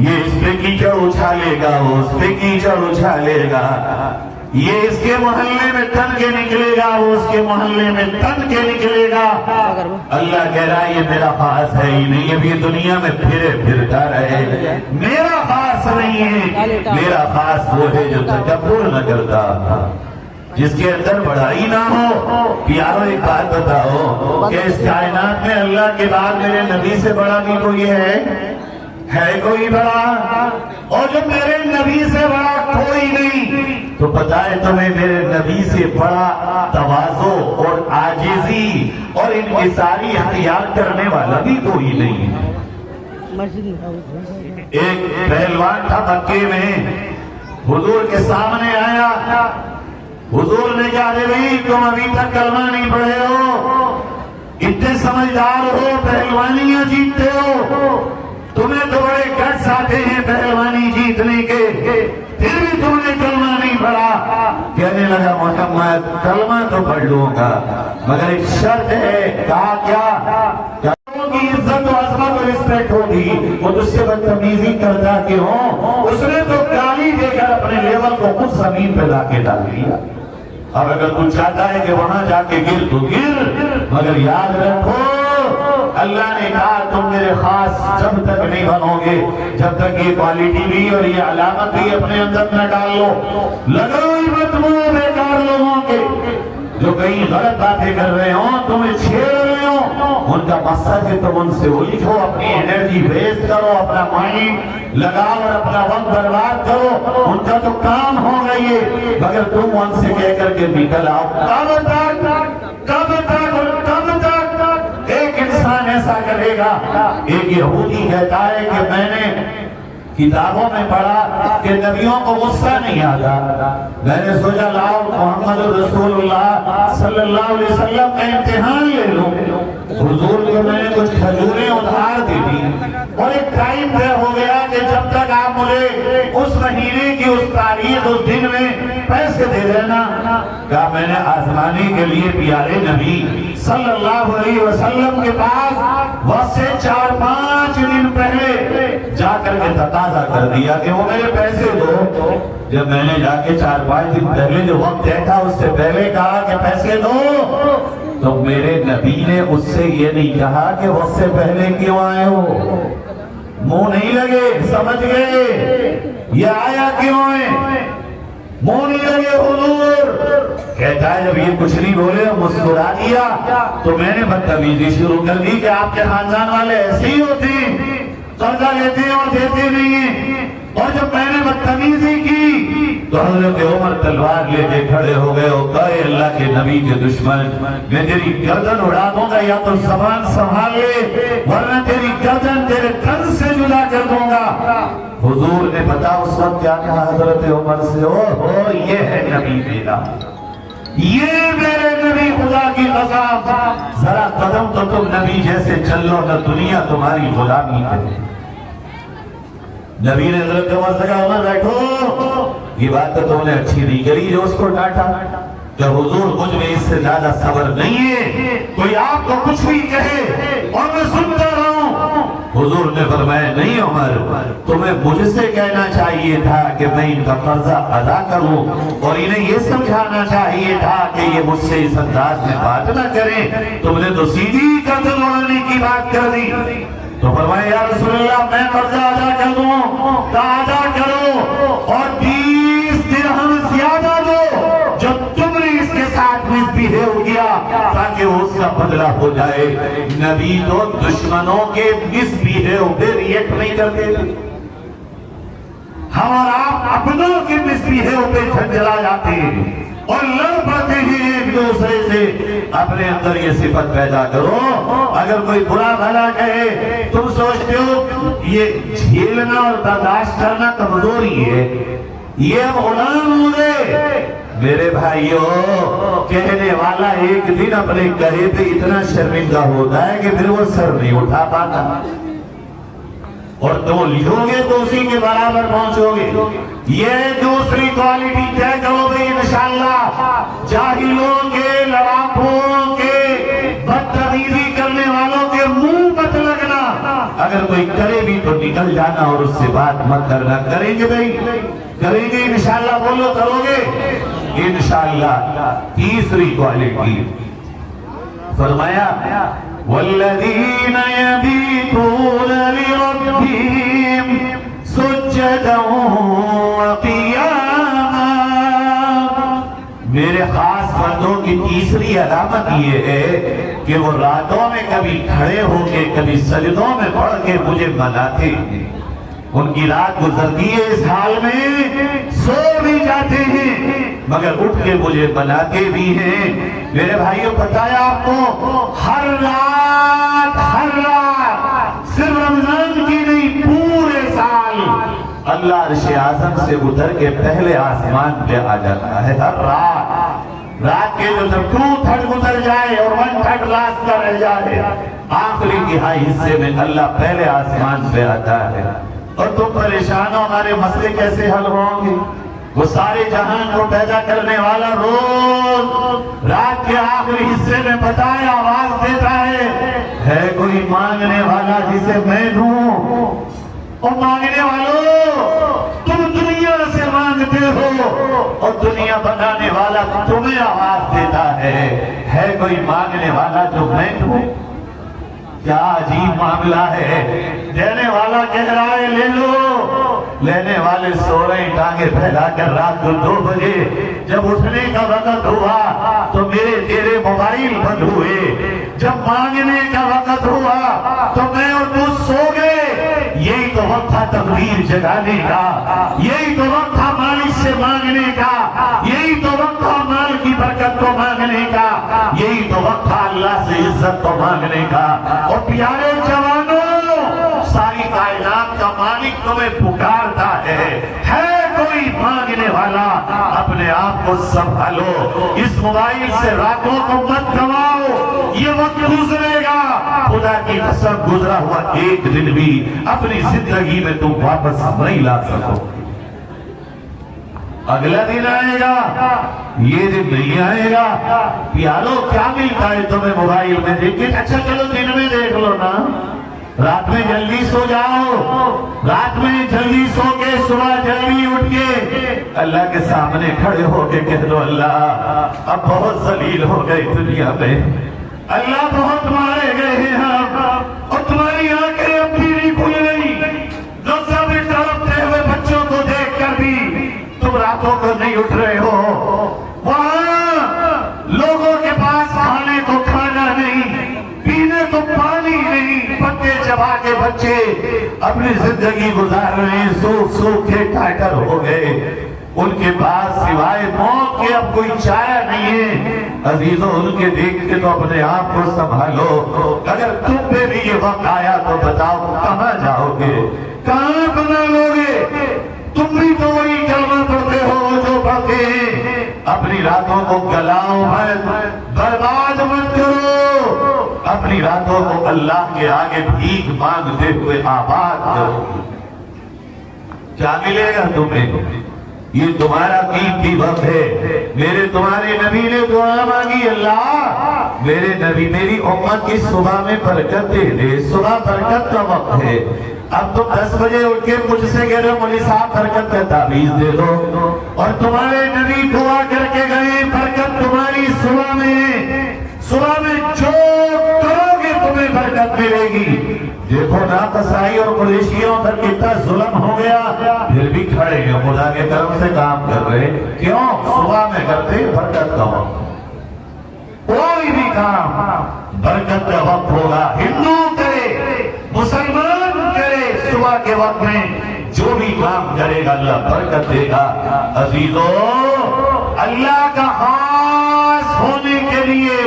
یہ اس پہ کیچڑ اچھالے گا، وہ اس پہ کیچڑ اچھالے گا. یہ اس کے محلے میں تن کے نکلے گا، وہ اس کے محلے میں تن کے نکلے گا۔ اللہ کہہ رہا ہے یہ میرا خاص ہے ہی نہیں، اب یہ دنیا میں پھرتا رہے، میرا خاص نہیں ہے۔ میرا خاص وہ ہے جو تکبر نہ کرتا، جس کے اندر بڑائی نہ ہو۔ پیارو ایک بات بتاؤ کہ اس کائنات میں اللہ کے بعد میرے نبی سے بڑا بھی کوئی ہے کوئی بڑا؟ اور جو میرے نبی سے بڑا کوئی نہیں، تو پتہ ہے تمہیں میرے نبی سے بڑا تواضع اور عاجزی اور انکساری اختیار کرنے والا بھی کوئی نہیں۔ ایک پہلوان تھا مکے میں، حضور کے سامنے آیا، حضور نے کہا کہ بھائی تم ابھی تک کلمہ نہیں پڑھے ہو، اتنے سمجھدار ہو، پہلوانیاں جیتتے ہو، تمہیں تو بڑے گٹس آتے ہیں پہلوانی جیتنے کے، پھر بھی تم نے کلمہ نہیں پڑھا۔ کہنے لگا محمد کلمہ تو پڑھ لوں گا مگر ایک شرط ہے۔ کہا کیا؟ کی عزت و عظمت و رسپیکٹ ہوگی، وہ تجھ سے بدتمیزی کرتا کہ ہو۔ اس نے تو گالی دے کر اپنے لیول کو خود زمین پہ لا کے ڈال دیا۔ اب اگر تو چاہتا ہے کہ وہاں جا کے گر تو گر، مگر یاد رکھو اللہ نے کہا تم میرے خاص جب تک نہیں بنو گے، جب تک یہ کوالٹی بھی اور یہ علامت بھی اپنے اندر نہ ڈال لو۔ لگو ہی مطموع بیکار لوگوں کے جو کئی غلط باتیں کر رہے ہوں، تمہیں چھیڑ رہے ہوں، ان کا مقصد ہے تم ان سے الجھو، اپنی انرجی ویسٹ کرو، اپنا مائنڈ لگاؤ اور اپنا وقت برباد کرو، ان کا تو کام ہوگا یہ، مگر تم ان سے کہہ کر کے نکل آؤ۔ کب تک ایک انسان ایسا کرے گا؟ ایک یہودی کہتا ہے کہ میں نے کتابوں میں پڑھا کہ نبیوں کو غصہ نہیں آتا، میں نے سوچا لاؤ محمد رسول اللہ صلی اللہ علیہ وسلم کا امتحان لے لوں۔ حضور کو میں نے کچھ کھجوریں ادھار دی تھی اور ایک ٹائم طے ہو گیا کہ جب تک آپ مجھے اس مہینے کی اس تاریخ اس دن میں پیسے دے دینا۔ کہا میں نے آزمانے کے لیے پیارے نبی صلی اللہ علیہ وسلم کے پاس وقت سے 4-5 دن پہلے جا کر کے تقاضا کر دیا کہ وہ میرے پیسے دو۔ جب میں نے جا کے 4-5 دن پہلے جو وقت طے تھا اس سے پہلے کہا کہ پیسے دو، تو میرے نبی نے اس سے یہ نہیں کہا کہ وقت سے پہلے کیوں آئے ہو، منہ نہیں لگے، سمجھ گئے یہ آیا کیوں ہے، منہ نہیں لگے۔ حضور کہتا ہے جب یہ کچھ نہیں بولے مسکرا دیا تو میں نے بدتمیزی شروع کر دی کہ آپ کے خاندان والے ایسے ہی ہوتے ہیں، قرضہ لیتے ہیں اور دیتے نہیں ہیں۔ اور جب میں نے بدتمیزی کی تو حضرت عمر تلوار لے کے کھڑے ہو گئے اور کہے اللہ کے نبی کے دشمن میں تیری گردن اڑا دوں گا، یا تو زبان سنبھال لے ورنہ تیری گردن تیرے تن سے جدا کر دوں گا۔ حضور نے پتا اس وقت کیا کہا حضرت عمر سے، او یہ ہے نبی میرا، یہ میرے نبی خدا کی قضا، ذرا قدم تو تم نبی جیسے چل لو نہ دنیا تمہاری غلامی ہے۔ نبی نے حضرت عمر سے کہا عمر بیٹھو، یہ بات تو تم نے اچھی نہیں کری جو اس کو ڈانٹا، کہ حضور مجھ میں اس سے زیادہ صبر نہیں ہے، کوئی آپ کو کچھ بھی کہے اور میں سنتا رہوں۔ حضور نے فرمایا نہیں عمر، تمہیں مجھ سے کہنا چاہیے تھا کہ میں ان کا قرضہ ادا کروں، اور انہیں یہ سمجھانا چاہیے تھا کہ یہ مجھ سے اس انداز میں بات نہ کریں، تم نے تو سیدھی گردن اڑانے کی بات کر دی۔ تو فرمایا یا رسول اللہ میں قرضہ ادا کر دوں، تو ادا کرو اور 20 درہم زیادہ دو جو تم نے اس کے ساتھ مسبہیو کیا، تاکہ اس کا بدلہ ہو جائے۔ نبی تو دشمنوں کے مسبہیو پہ ریئیکٹ نہیں کرتے تھے، ہم اور آپ اپنوں کے مسبہیو پہ جھنجھلا جاتے ہیں اور لڑ پڑتے ہیں ایک دوسرے سے۔ اپنے اندر یہ صفت پیدا کرو، اگر کوئی برا بھلا کہے تم سوچتے ہو یہ جھیلنا اور برداشت کرنا کمزوری ہے، یہ اب غلام ہوئے۔ میرے بھائیوں کہنے والا ایک دن اپنے کہے پہ اتنا شرمندہ ہوتا ہے کہ پھر وہ سر نہیں اٹھا پاتا، اور تم لکھو گے تو اسی کے برابر پہنچو گے۔ یہ دوسری کوالٹی طے کرو گے انشاءاللہ، جاہلوں کے، لڑاکوں کے، بدتمیزی کرنے والوں کے منہ مت لگنا، اگر کوئی کرے بھی تو نکل جانا اور اس سے بات مت کرنا۔ کریں گے بھائی، کریں گے انشاءاللہ، بولو کرو گے۔ انشاءاللہ تیسری کوالٹی فرمایا والذین یبیتون لربہم سجدا وقیاما، میرے خاص بندوں کی تیسری علامت یہ ہے کہ وہ راتوں میں کبھی کھڑے ہو کے کبھی سجدوں میں پڑھ کے مجھے مناتے ہیں۔ ان کی رات گزرتی ہے اس حال میں، سو بھی جاتے ہیں مگر اٹھ کے مجھے مناتے بھی ہیں۔ میرے بھائیوں بتایا آپ کو ہر رات صرف رمضان کی نہیں پورے سال اللہ عرش اعظم سے اتر کے پہلے آسمان پہ آ جاتا ہے۔ ہر رات کے جو 2/3 گزر جائے اور 1/3 لاسٹ کا رہ جائے، آخری تہائی حصے میں اللہ پہلے آسمان پہ آتا ہے۔ اور تم پریشان ہو ہمارے مسئلے کیسے حل ہوں گے؟ وہ سارے جہان کو پیدا کرنے والا روز رات کے آخری حصے میں بتائے آواز دیتا ہے کوئی مانگنے والا جسے میں دوں؟ اور مانگنے والوں تم دنیا سے مانگتے ہو اور دنیا بنانے والا تمہیں آواز دیتا ہے کوئی مانگنے والا جو میں دوں؟ کیا عجیب معاملہ ہے۔ دینے والا کہہ رہا ہے لے لو، لینے والے سو رہے ٹانگیں پھیلا کر رات کو 2 بجے جب اٹھنے کا وقت ہوا تو میرے تیرے موبائل بند ہوئے، جب مانگنے کا وقت ہوا تو میں اور تو سو گئے۔ یہی تو وقت تھا تقدیر جگانے کا، یہی تو وقت تھا مالک سے مانگنے کا، یہی تو وقت تھا مال کی برکت کو مانگنے کا، یہی تو وقت تھا اللہ سے عزت کو مانگنے کا۔ اور پیارے جوانوں، ساری کائنات کا مالک تمہیں پکارتا ہے کوئی مانگنے والا؟ اپنے آپ کو سنبھالو، اس موبائل سے راتوں کو مت گواؤ، یہ وقت گزرے گا۔ خدا کی قسم گزرا ہوا ایک دن بھی اپنی زندگی میں تم واپس نہیں لا سکو۔ اگلا دن آئے گا، یہ دن نہیں آئے گا۔ پیارو کیا ملتا ہے تمہیں موبائل میں دیکھ کے؟ اچھا چلو دن میں دیکھ لو نا، رات میں جلدی سو جاؤ، رات میں جلدی سو کے صبح جلدی اٹھ کے اللہ کے سامنے کھڑے ہو کے کہہ دو اللہ اب بہت ذلیل ہو گئی دنیا میں، اللہ بہت مارے گئے ہیں ہم، اور تمہاری آنکھیں اب بھی نہیں کھل رہی۔ جو سب تڑپتے ہوئے بچوں کو دیکھ کر بھی تم راتوں کو نہیں اٹھ رہے ہو، وہاں لوگوں کے پاس کھانے کو کھانا نہیں، پینے کو پانی نہیں، پتے چبا کے بچے اپنی زندگی گزار رہے ہیں، سوکھ سوکھ کے ٹائٹر ہو گئے، ان کے پاس سوائے موت کے اب کوئی چارہ نہیں ہے۔ عزیزوں ان کے دیکھ کے تو اپنے آپ کو سنبھالو، اگر تم پہ بھی یہ وقت آیا تو بتاؤ کہاں جاؤ گے، کہاں بنا لو گے؟ تم بھی تو وہی کلمہ پڑھتے ہو جو پڑھتے ہیں۔ اپنی راتوں کو گلاؤ مت، برباد مت کرو، اپنی راتوں کو اللہ کے آگے بھیک مانگتے ہوئے آباد کرو۔ کیا ملے گا تمہیں؟ یہ تمہارا قیمتی وقت ہے۔ میرے تمہارے نبی نے دعا مانگی، اللہ میرے نبی میری امت کی صبح میں برکت دے دے، صبح برکت کا وقت ہے۔ اب تم 10 بجے اٹھ کے مجھ سے کہہ رہے ہو مولوی صاحب برکت کا تعویذ دے دو، اور تمہارے نبی دعا کر کے گئے برکت تمہاری صبح میں جو کرو گے تمہیں برکت ملے گی۔ دیکھو نا قصائی اور قریشیوں پر کتنا ظلم ہو گیا، پھر بھی کھڑے ہیں خدا کے کرم سے کام کر رہے۔ کیوں؟ صبح میں کرتے برکت کا وقت، کوئی بھی کام برکت کا وقت ہوگا۔ ہندو کرے، مسلمان کرے، صبح کے وقت میں جو بھی کام کرے گا اللہ برکت دے گا۔ عزیزو اللہ کا خاص ہونے کے لیے،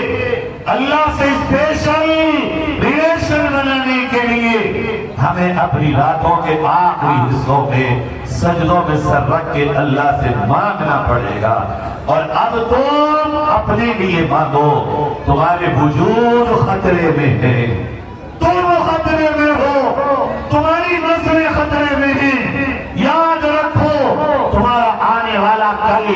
اللہ سے اسپیشل ریلیشن بنانے کے لیے ہمیں اپنی راتوں کے آخری حصوں میں سجدوں میں سر رکھ کے اللہ سے مانگنا پڑے گا۔ اور اب تم اپنے لیے مانگو، تمہارے وجود خطرے میں ہے، تم خطرے میں ہو، تمہاری نسلیں خطرے میں ہیں۔ یاد رکھو تمہارا آنے والا کل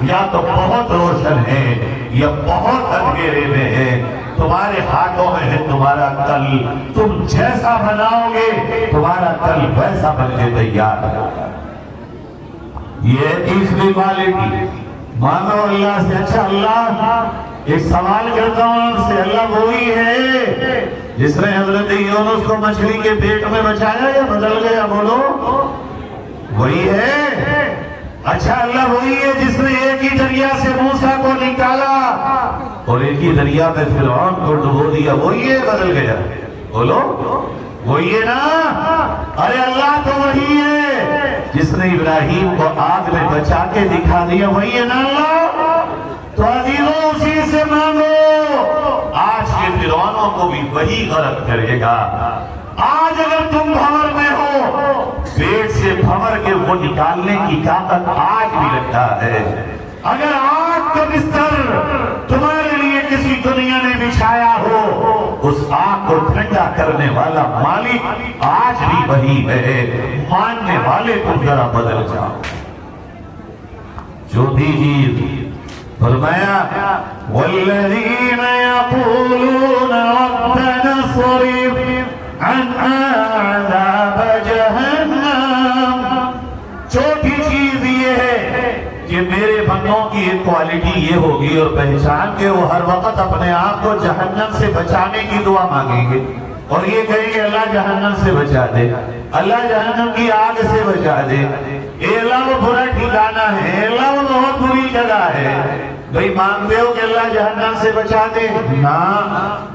یا تو بہت روشن ہے یا بہت اندھیرے میں ہے، تمہارے ہاتھوں میں ہے تمہارا کل۔ تم جیسا بناؤ گے تمہارا کل ویسا بن کے تیار ہوگا۔ یہ تیسری کوالٹی مانگو اللہ سے. اچھا اللہ ایک سوال کرتا ہوں آپ سے, اللہ وہی ہے جس نے حضرت یونس کو مچھلی کے پیٹ میں بچایا یا بدل گیا؟ بولو وہی ہے. اچھا اللہ وہی ہے جس نے ایک ہی دریا سے موسیٰ کو نکالا اور ایک ہی دریا میں فرعون کو ڈبو دیا, وہی ہے بدل گیا؟ بولو وہی ہے نا. ارے اللہ تو وہی ہے جس نے ابراہیم کو آگ میں بچا کے دکھا دیا, وہی ہے نا اللہ. تو عزیزوں اسی سے مانگو. آج کے فرعونوں کو بھی وہی غرق کرے گا. آج اگر تم بھنور میں ہو, پیٹ سے بھنور کے وہ نکالنے کی طاقت آج بھی رکھتا ہے. اگر آگ کا بستر تمہارے لیے کسی دنیا نے بچھایا ہو, اس آگ کو ٹھنڈا کرنے والا مالک آج بھی وہی ہے. ماننے والے تم ذرا بدل جاؤ. چوتھی چیز فرمایا والذین یقولون ربنا اصرف عنا عذاب جہنم. چوتھی چیز یہ ہے کہ میرے بندوں کی ایک کوالٹی یہ ہوگی اور پہچان کہ وہ ہر وقت اپنے آپ کو جہنم سے بچانے کی دعا مانگیں گے اور یہ کہیں گے اللہ جہنم سے بچا دے, اللہ جہنم کی آگ سے بچا دے. اے اللہ وہ برا ٹھکانہ ہے, اے اللہ وہ بہت بری جگہ ہے. بھئی مانگتے ہو کہ اللہ جہنم سے بچا دے؟ نا,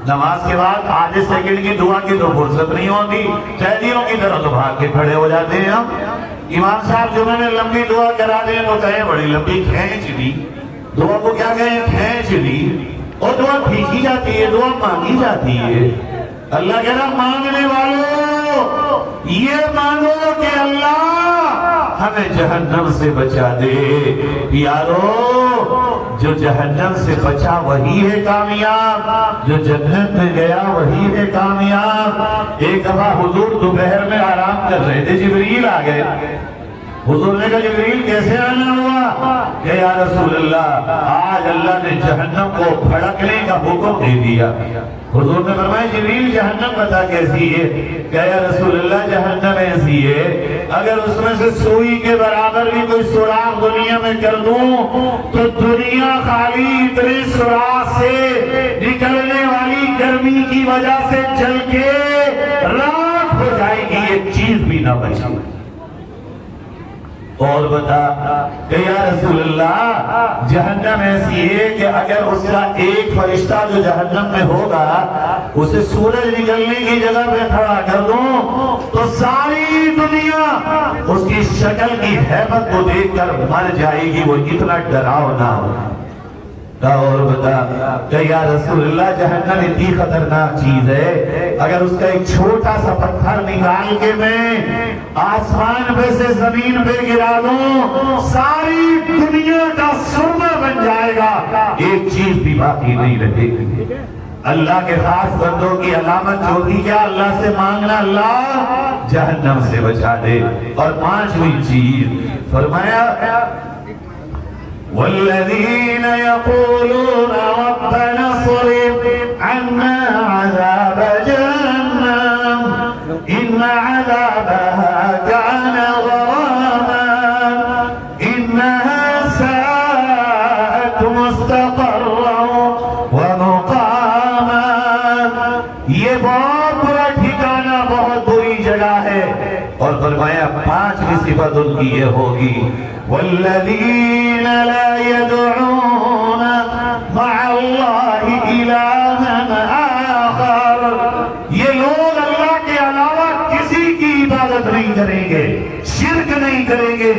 نماز کے بعد آدھے سیکنڈ کی دعا کی تو فرصت نہیں ہوتی, قیدیوں کی طرح تو بھاگ کے کھڑے ہو جاتے ہیں ہم. امام صاحب جو میں نے لمبی دعا کرا دیں تو کہیں بڑی لمبی کھینچ دی. دعا کو کیا کہیں؟ کھینچ دی. اور دعا کھینچی جاتی ہے, دعا مانگی جاتی ہے. اللہ کہہ رہا مانگنے والوں یہ مانگو کہ اللہ ہمیں جہنم سے بچا دے. یارو جو جہنم سے بچا وہی ہے کامیاب, جو جنت میں گیا وہی ہے کامیاب. ایک دفعہ حضور دوپہر میں آرام کر رہے تھے, جبریل آ گئے. حضور نے کہا جبریل کیسے آنا ہوا؟ کہ یا رسول اللہ آج اللہ نے جہنم کو بھڑکنے کا حکم دے دیا. حضور نے فرمایا جبریل جہنم بتا کیسی ہے؟ کہ یا رسول اللہ جہنم ایسی ہے اگر اس میں سے سوئی کے برابر بھی کوئی سوراخ دنیا میں کر دوں تو دنیا خالی اتنے سوراخ سے نکلنے والی گرمی کی وجہ سے جل کے راکھ ہو جائے گی, ایک چیز بھی نہ بچے. اور بتا کہ یا رسول اللہ جہنم ایسی ہے کہ اگر اس کا ایک فرشتہ جو جہنم میں ہوگا اسے سورج نکلنے کی جگہ پہ کھڑا کر دوں تو ساری دنیا اس کی شکل کی ہیبت کو دیکھ کر مر جائے گی, وہ اتنا ڈراؤنا ہوگا. اور بتا کہ یا رسول اللہ جہنم اتنی خطرناک چیز ہے اگر اس کا ایک چھوٹا سا پتھر نکال کے میں آسمان پہ سے زمین پہ گرا دوں ساری دنیا کا سرما بن جائے گا, ایک چیز بھی باقی نہیں رہے گی. اللہ کے خاص بندوں کی علامت جو بھی کیا؟ اللہ سے مانگنا اللہ جہنم سے بچا دے. اور پانچویں چیز فرمایا والذین یقولون ربنا اصرف عنا عذاب جہنم ان عذابها كان غراما انها ساءت مستقرا ومقاما. یہ بہت برا ٹھکانہ, بہت بری جگہ ہے. اور فرمایا پانچویں صفت ان کی یہ ہوگی والذین لا يدعون مع اللہ الہا آخر. یہ لوگ اللہ کے علاوہ کسی کی عبادت نہیں کریں گے, شرک نہیں کریں گے,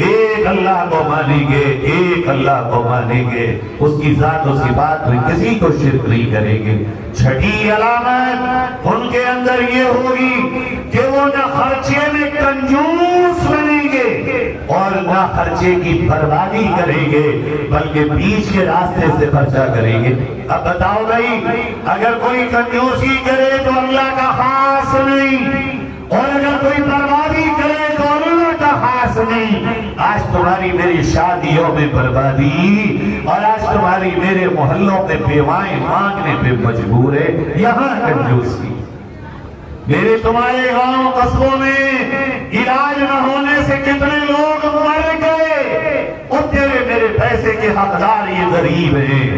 ایک اللہ کو مانیں گے, ایک اللہ کو مانیں گے, اس کی ذات و صفات میں کسی کو شرک نہیں کریں گے. چھٹی علامت ان کے اندر یہ ہوگی کہ وہ نہ خرچے میں کنجوس بنیں گے اور نہ خرچے کی بربادی کریں گے بلکہ بیچ کے راستے سے خرچہ کریں گے. اب بتاؤ بھائی اگر کوئی کنجوسی کرے تو اللہ کا خاص نہیں, اور اگر کوئی بربادی کرے تو اللہ کا خاص نہیں. آج تمہاری میری شادیوں میں بربادی اور آج تمہاری میرے محلوں میں بیوائیں مانگنے پہ مجبور ہے, یہاں کنجوسی. میرے تمہارے گاؤں قصبوں میں علاج نہ ہونے سے کتنے لوگ مر گئے, اور تیرے میرے پیسے کے حقدار یہ غریب ہیں،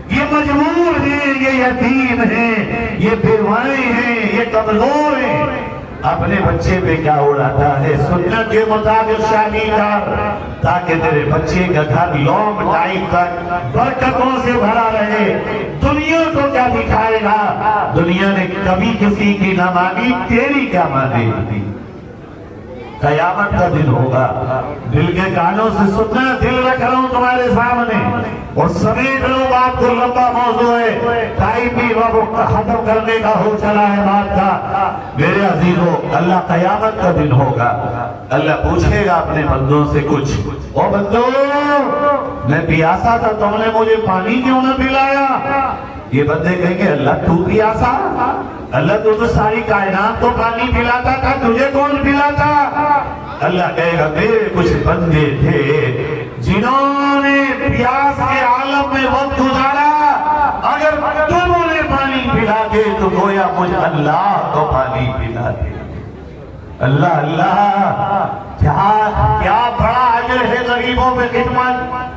یہ مجبور ہیں، یہ یتیم ہیں، یہ بیوائیں ہیں، یہ کمزور ہیں۔ اپنے بچے پہ کیا اڑاتا ہے؟ سنت کے مطابق شادی کر تاکہ تیرے بچے کا گھر لانگ ٹائم تک برکتوں سے بھرا رہے۔ دنیا کو کیا دکھائے گا؟ دنیا نے کبھی کسی کی نہ مانی، تیری کیا مانے گی؟ قیامت کا دن ہوگا۔ دل کے کانوں سے سننا، دل رکھ رہا ہوں تمہارے سامنے اور سمیٹ لو بات کو، لمبا موضوع ہے، ٹائم بھی وقت ختم کرنے کا ہو چلا ہے بات کا۔ میرے عزیزوں، اللہ قیامت کا دن ہوگا، اللہ پوچھے گا اپنے بندوں سے کچھ، او بندو میں پیاسا تھا، تم نے مجھے پانی کیوں نہ پلایا؟ یہ بندے کہیں گے اللہ تو پیاسا؟ اللہ تو ساری کائنات کو پانی پلاتا تھا، تجھے کون پلاتا؟ اللہ کہے گا میرے کچھ بندے تھے جنہوں نے پیاس کے عالم میں وقت گزارا، اگر تم انہیں پانی پلا دے تو گویا مجھ اللہ کو پانی پلا دے۔ اللہ اللہ، کیا بڑا اجر ہے غریبوں پہ خدمت۔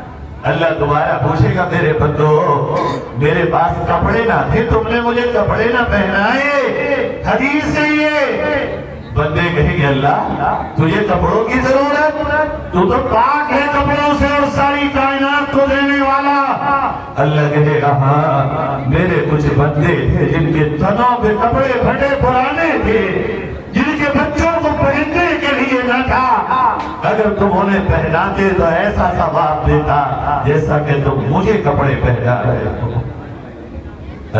اللہ دوبارہ پوچھے گا میرے بندو میرے پاس کپڑے نہ تھے، تم نے مجھے کپڑے نہ پہنائے، حدیث سے یہ بندے کہیں گے اللہ تجھے کپڑوں کی ضرورت، تو پاک ہے کپڑوں سے اور ساری کائنات کو دینے والا۔ اللہ کہے گا ہاں میرے کچھ بندے تھے جن کے تنوں پہ کپڑے پھٹے پرانے تھے، جن کے بچوں کو پہننے کے لیے نہ تھا، اگر تم انہیں پہناتے تو ایسا ثواب دیتا جیسا کہ تم مجھے کپڑے پہنا رہے ہو۔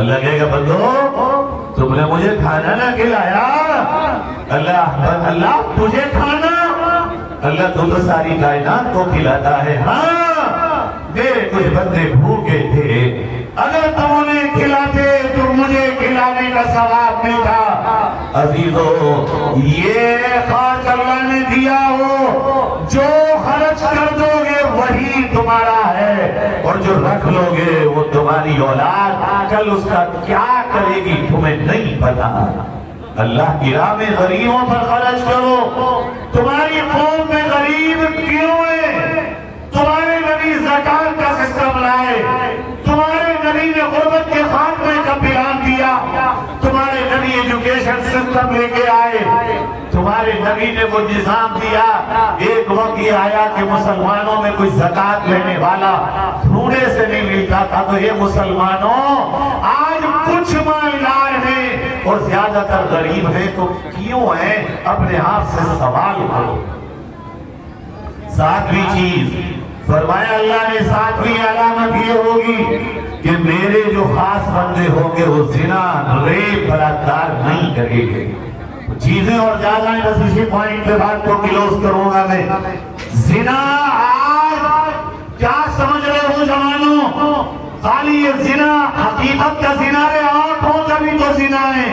اللہ کہے گا بندو تم نے مجھے کھانا نہ کھلایا، اللہ تجھے کھانا، اللہ تو ساری کائنات کو کھلاتا ہے، ہاں میرے کچھ بندے بھوکے تھے، اگر تم انہیں کھلاتے تو مجھے کھلانے کا ثواب ملتا۔ عزیزو یہ خاص اللہ نے دیا ہو، جو خرچ کر دو گے وہی تمہارا ہے، اور جو رکھ لو گے وہ تمہاری اولاد کل اس کا کیا کرے گی تمہیں نہیں پتا۔ اللہ کی راہ میں غریبوں پر خرچ کرو۔ تمہاری قوم میں غریب کیوں ہے؟ تمہارے نبی زکات کا سسٹم لائے، تمہارے نبی نے غربت کے خاتمے کا پلان دیا، تمہارے نبی ایجوکیشن سسٹم لے کے آئے، تمہارے نبی نے وہ نظام دیا۔ ایک وقت یہ آیا کہ مسلمانوں میں کوئی زکات لینے والا ڈھونڈے سے نہیں ملتا تھا، تو یہ مسلمانوں آج کچھ مالدار ہیں اور زیادہ تر غریب ہیں، تو کیوں ہیں؟ اپنے آپ سے سوال کرو۔ ساتویں چیز فرمایا اللہ نے، ساتویں علامت یہ ہوگی کہ میرے جو خاص بندے ہوں گے وہ زنا ریپ بلاکار نہیں کریں گے۔ چیزیں اور زیادہ ہیں، بس اسی پوائنٹ پہ بات کو کلوز کروں گا میں۔ زنا آج کیا سمجھ رہے ہو جوانوں؟ خالی یہ زنا حقیقت کا زنا ہے، آنکھوں کا بھی تو زنا ہے۔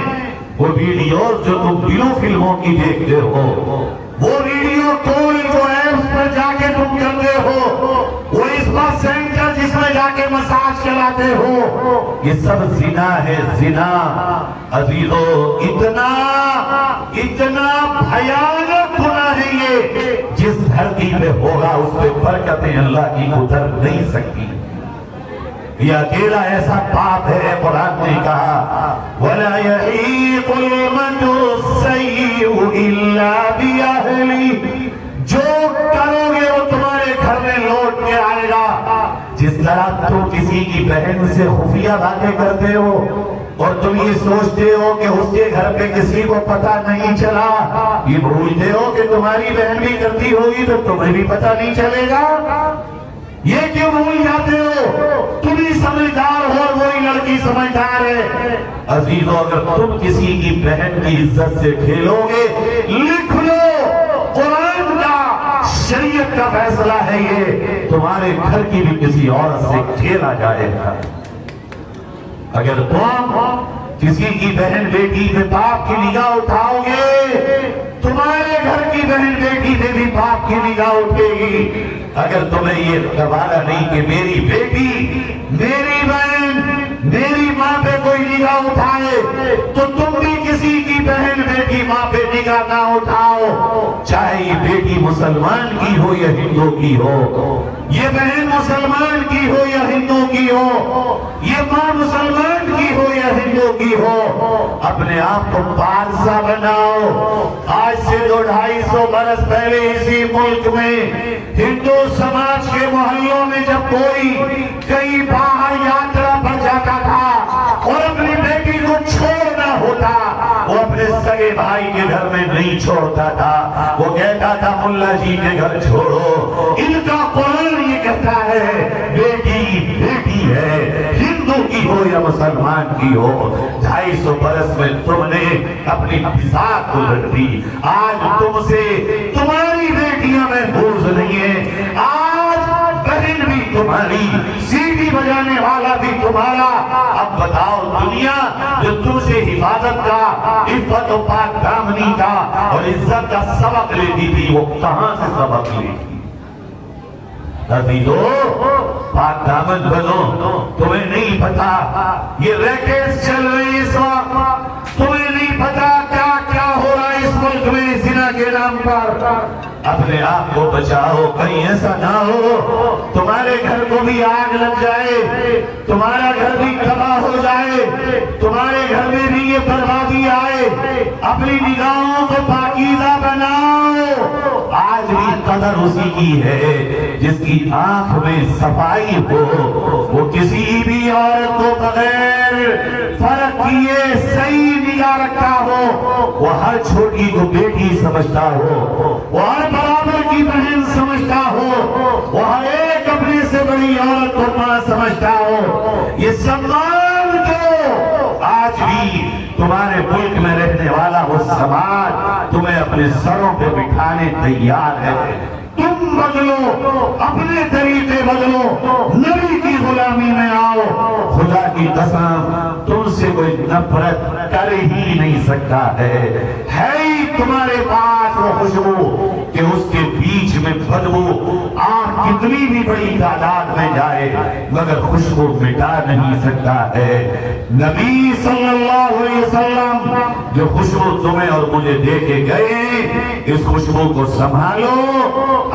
وہ ویڈیوز جو تم بلو فلموں کی دیکھتے ہو، وہ ویڈیو کال جو ایپس پر جا کے تم کرتے ہو، وہ اس پر سینٹر جس میں جا کے مساج چلاتے ہو، یہ سب زنا ہے، زنا۔ عزیزو اتنا بھیانک گناہ ہے یہ، جس دھرتی پہ ہوگا اس پہ برکتیں اللہ کی اتر نہیں سکتی۔ یہ اکیلا ایسا پاپ ہے، قرآن نے کہا وَلَا يَحِيقُ الْمَكْرُ السَّيِّئُ إِلَّا بِأَهْلِهِ، جو کرو گے وہ تمہارے گھر میں لوٹ کے آئے گا۔ جس طرح تم کسی کی بہن سے خفیہ باتیں کرتے ہو اور تم یہ سوچتے ہو کہ اس کے گھر پہ کسی کو پتہ نہیں چلا، یہ بھولتے ہو کہ تمہاری بہن بھی کرتی ہوگی تو تمہیں بھی پتہ نہیں چلے گا۔ یہ کیوں بھول جاتے ہو؟ تم ہی سمجھدار ہو اور وہی لڑکی سمجھدار ہے۔ عزیزو اگر تم کسی کی بہن کی عزت سے کھیلو گے، لکھ لو قرآن کا، شریعت کا فیصلہ ہے یہ، تمہارے گھر کی بھی کسی عورت سے کھیلا جائے گا۔ اگر تم کسی کی بہن بیٹی پہ باپ کی نگاہ اٹھاؤ گے، تمہارے گھر کی بہن بیٹی پہ بھی باپ کی نگاہ اٹھے گی۔ اگر تمہیں یہ گوارا نہیں کہ میری بیٹی، میری بہن، میری ماں پہ کوئی نگاہ اٹھائے، تو تم بھی کسی کی بہن بیٹی ماں پہ نگاہ نہ اٹھاؤ، چاہے بھائی بیٹی مسلمان کی ہو یا ہندو کی ہو، یہ بہن مسلمان کی ہو یا ہندو کی ہو، یہ ماں مسلمان کی ہو یا ہندو کی ہو، اپنے آپ کو پارسا بناؤ۔ آج سے 200-250 برس پہلے اسی ملک میں ہندو سماج کے محلوں میں جب کوئی کئی باہر یاترا پر جاتا تھا اور اپنی بیٹی کو چھوڑنا ہوتا، وہ اپنے سگے بھائی کے گھر میں نہیں چھوڑتا تھا، وہ کہتا تھا ملا جی کے گھر چھوڑو۔ ان کا قرآن یہ کہتا ہے بیٹی بیٹی ہے، ہندو کی ہو یا مسلمان کی ہو۔ 250 برس میں تم نے اپنی بذات کو رکھ دی، آج تم سے تمہاری بیٹیاں محفوظ نہیں ہیں، آج بہن بھی تمہاری، سیٹی بجانے والا بھی تمہارا۔ اب بتاؤ دنیا جو تم سے حفاظت کا، عفت و پاک دامنی کا اور عزت کا سبق لیتی تھی، وہ کہاں سے سبق لیتی؟ عزیزو پاک دامن بنو، تمہیں نہیں پتا یہ ریکٹس چل رہے ہیں اس وقت، تمہیں نہیں پتا کیا کیا ہو رہا ہے اس ملک میں زنا کے نام پر۔ اپنے آپ کو بچاؤ، کہیں ایسا نہ ہو تمہارے گھر کو بھی آگ لگ جائے، تمہارا گھر بھی تباہ ہو جائے، تمہارے گھر میں بھی یہ بربادی آئے۔ اپنی نگاہوں کو پاکیزہ بناؤ۔ آج بھی قدر اسی کی ہے جس کی آنکھ میں صفائی ہو، وہ کسی بھی عورت کو بغیر فرق کیے صحیح نگاہ رکھتا ہو، وہ ہر چھوٹی کو بیٹی سمجھتا ہو، وہ ہر برابر کی بہن سمجھتا ہو، وہ ہر ایک اپنے سے بڑی عورت کو ماں سمجھتا ہو۔ یہ سمان کو آج بھی تمہارے ملک میں رہنے والا وہ سماج تمہیں اپنے سروں پہ بٹھانے تیار ہے۔ تم بدلو، اپنے طریقے بدلو، نبی کی غلامی میں آؤ۔ خدا کی قسم تم سے کوئی نفرت کر ہی نہیں سکتا ہے ہی تمہارے پاس وہ خوشبو کہ اس کے بیچ میں بدبو آگ کتنی بھی بڑی تعداد میں جائے مگر خوشبو مٹا نہیں سکتا ہے۔ نبی صلی اللہ علیہ وسلم جو خوشبو تمہیں اور مجھے دے کے گئے، اس خوشبو کو سنبھالو۔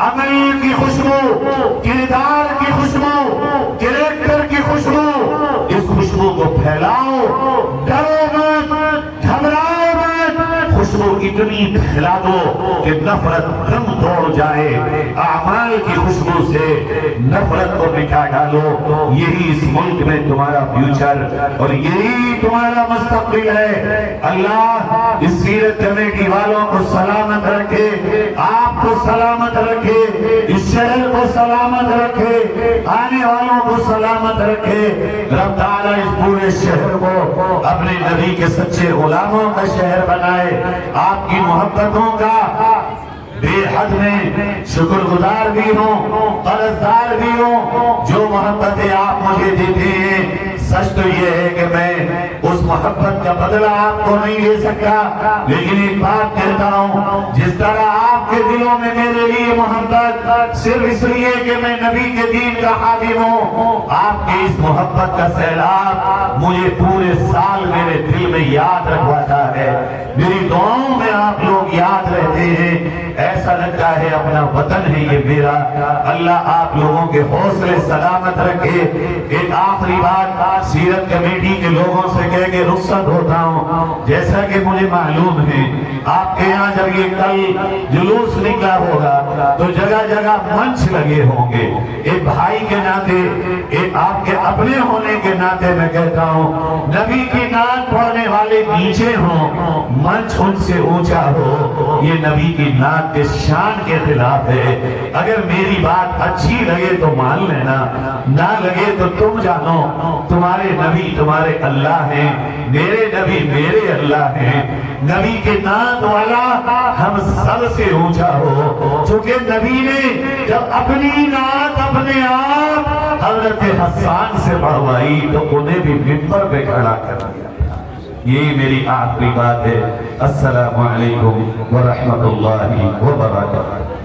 عمل کی خوشبو، کردار کی خوشبو، کریکٹر کی خوشبو، اس خوشبو کو پھیلاؤ۔ ڈرو مت، گھبراؤ مت، خوشبو اتنی پھیلا دو کہ نفرت دم توڑ جائے۔ اعمال کی خوشبو سے نفرت کو مٹا ڈالو۔ یہی اس ملک میں تمہارا فیوچر اور یہی تمہارا مستقبل ہے۔ اللہ اس سیرت کمیٹی والوں کو سلامت رکھے، آپ کو سلامت رکھے، اس شہر کو سلامت رکھے، آنے والوں کو سلامت رکھے۔ رب تعالیٰ اس پورے شہر کو اپنے نبی کے سچے غلاموں کا شہر بنائے، آپ کی محبتوں کا بے حد میں شکر گزار بھی ہوں، قرضدار بھی ہوں۔ جو محبتیں آپ مجھے دیتے ہیں، سچ تو یہ ہے کہ میں اس محبت کا بدلہ آپ کو نہیں دے سکتا، لیکن ایک بات کہتا ہوں، جس طرح آپ کے دلوں میں میرے لیے محبت صرف اس لیے کہ میں نبی کے دین کا خادم ہوں، آپ کی اس محبت کا سیلاب مجھے پورے سال میرے دل میں یاد رکھواتا ہے۔ میری دعاؤں میں آپ لوگ یاد رہتے ہیں، ایسا لگتا ہے اپنا وطن ہے یہ میرا۔ اللہ آپ لوگوں کے حوصلے سلامت رکھے۔ ایک آخری بات سیرت کمیٹی کے لوگوں سے کہہ کے رخصت ہوتا ہوں، جیسا کہ مجھے معلوم ہے آپ کے یہاں جب یہ کل جلوس نکلا ہوگا تو جگہ جگہ منچ لگے ہوں گے۔ ایک بھائی کے ناطے، ایک آپ کے اپنے ہونے کے ناطے میں کہتا ہوں، نبی کی نعت پڑھنے والے نیچے ہوں، منچ ان سے اونچا ہو، یہ نبی کی نعت کے شان کے خلاف ہے۔ اگر میری بات اچھی لگے تو مان لینا، نہ لگے تو تم جانو تمہارے نبی تمہارے اللہ ہیں، میرے نبی میرے اللہ ہیں۔ نبی کے نعت والا ہم سب سے اونچا ہو، چونکہ نبی نے جب اپنی نعت اپنے آپ حضرت حسان سے پڑھوائی تو انہیں بھی منبر پہ کھڑا کر دیا۔ یہی میری آخری بات ہے۔ السلام علیکم ورحمۃ اللہ وبرکاتہ۔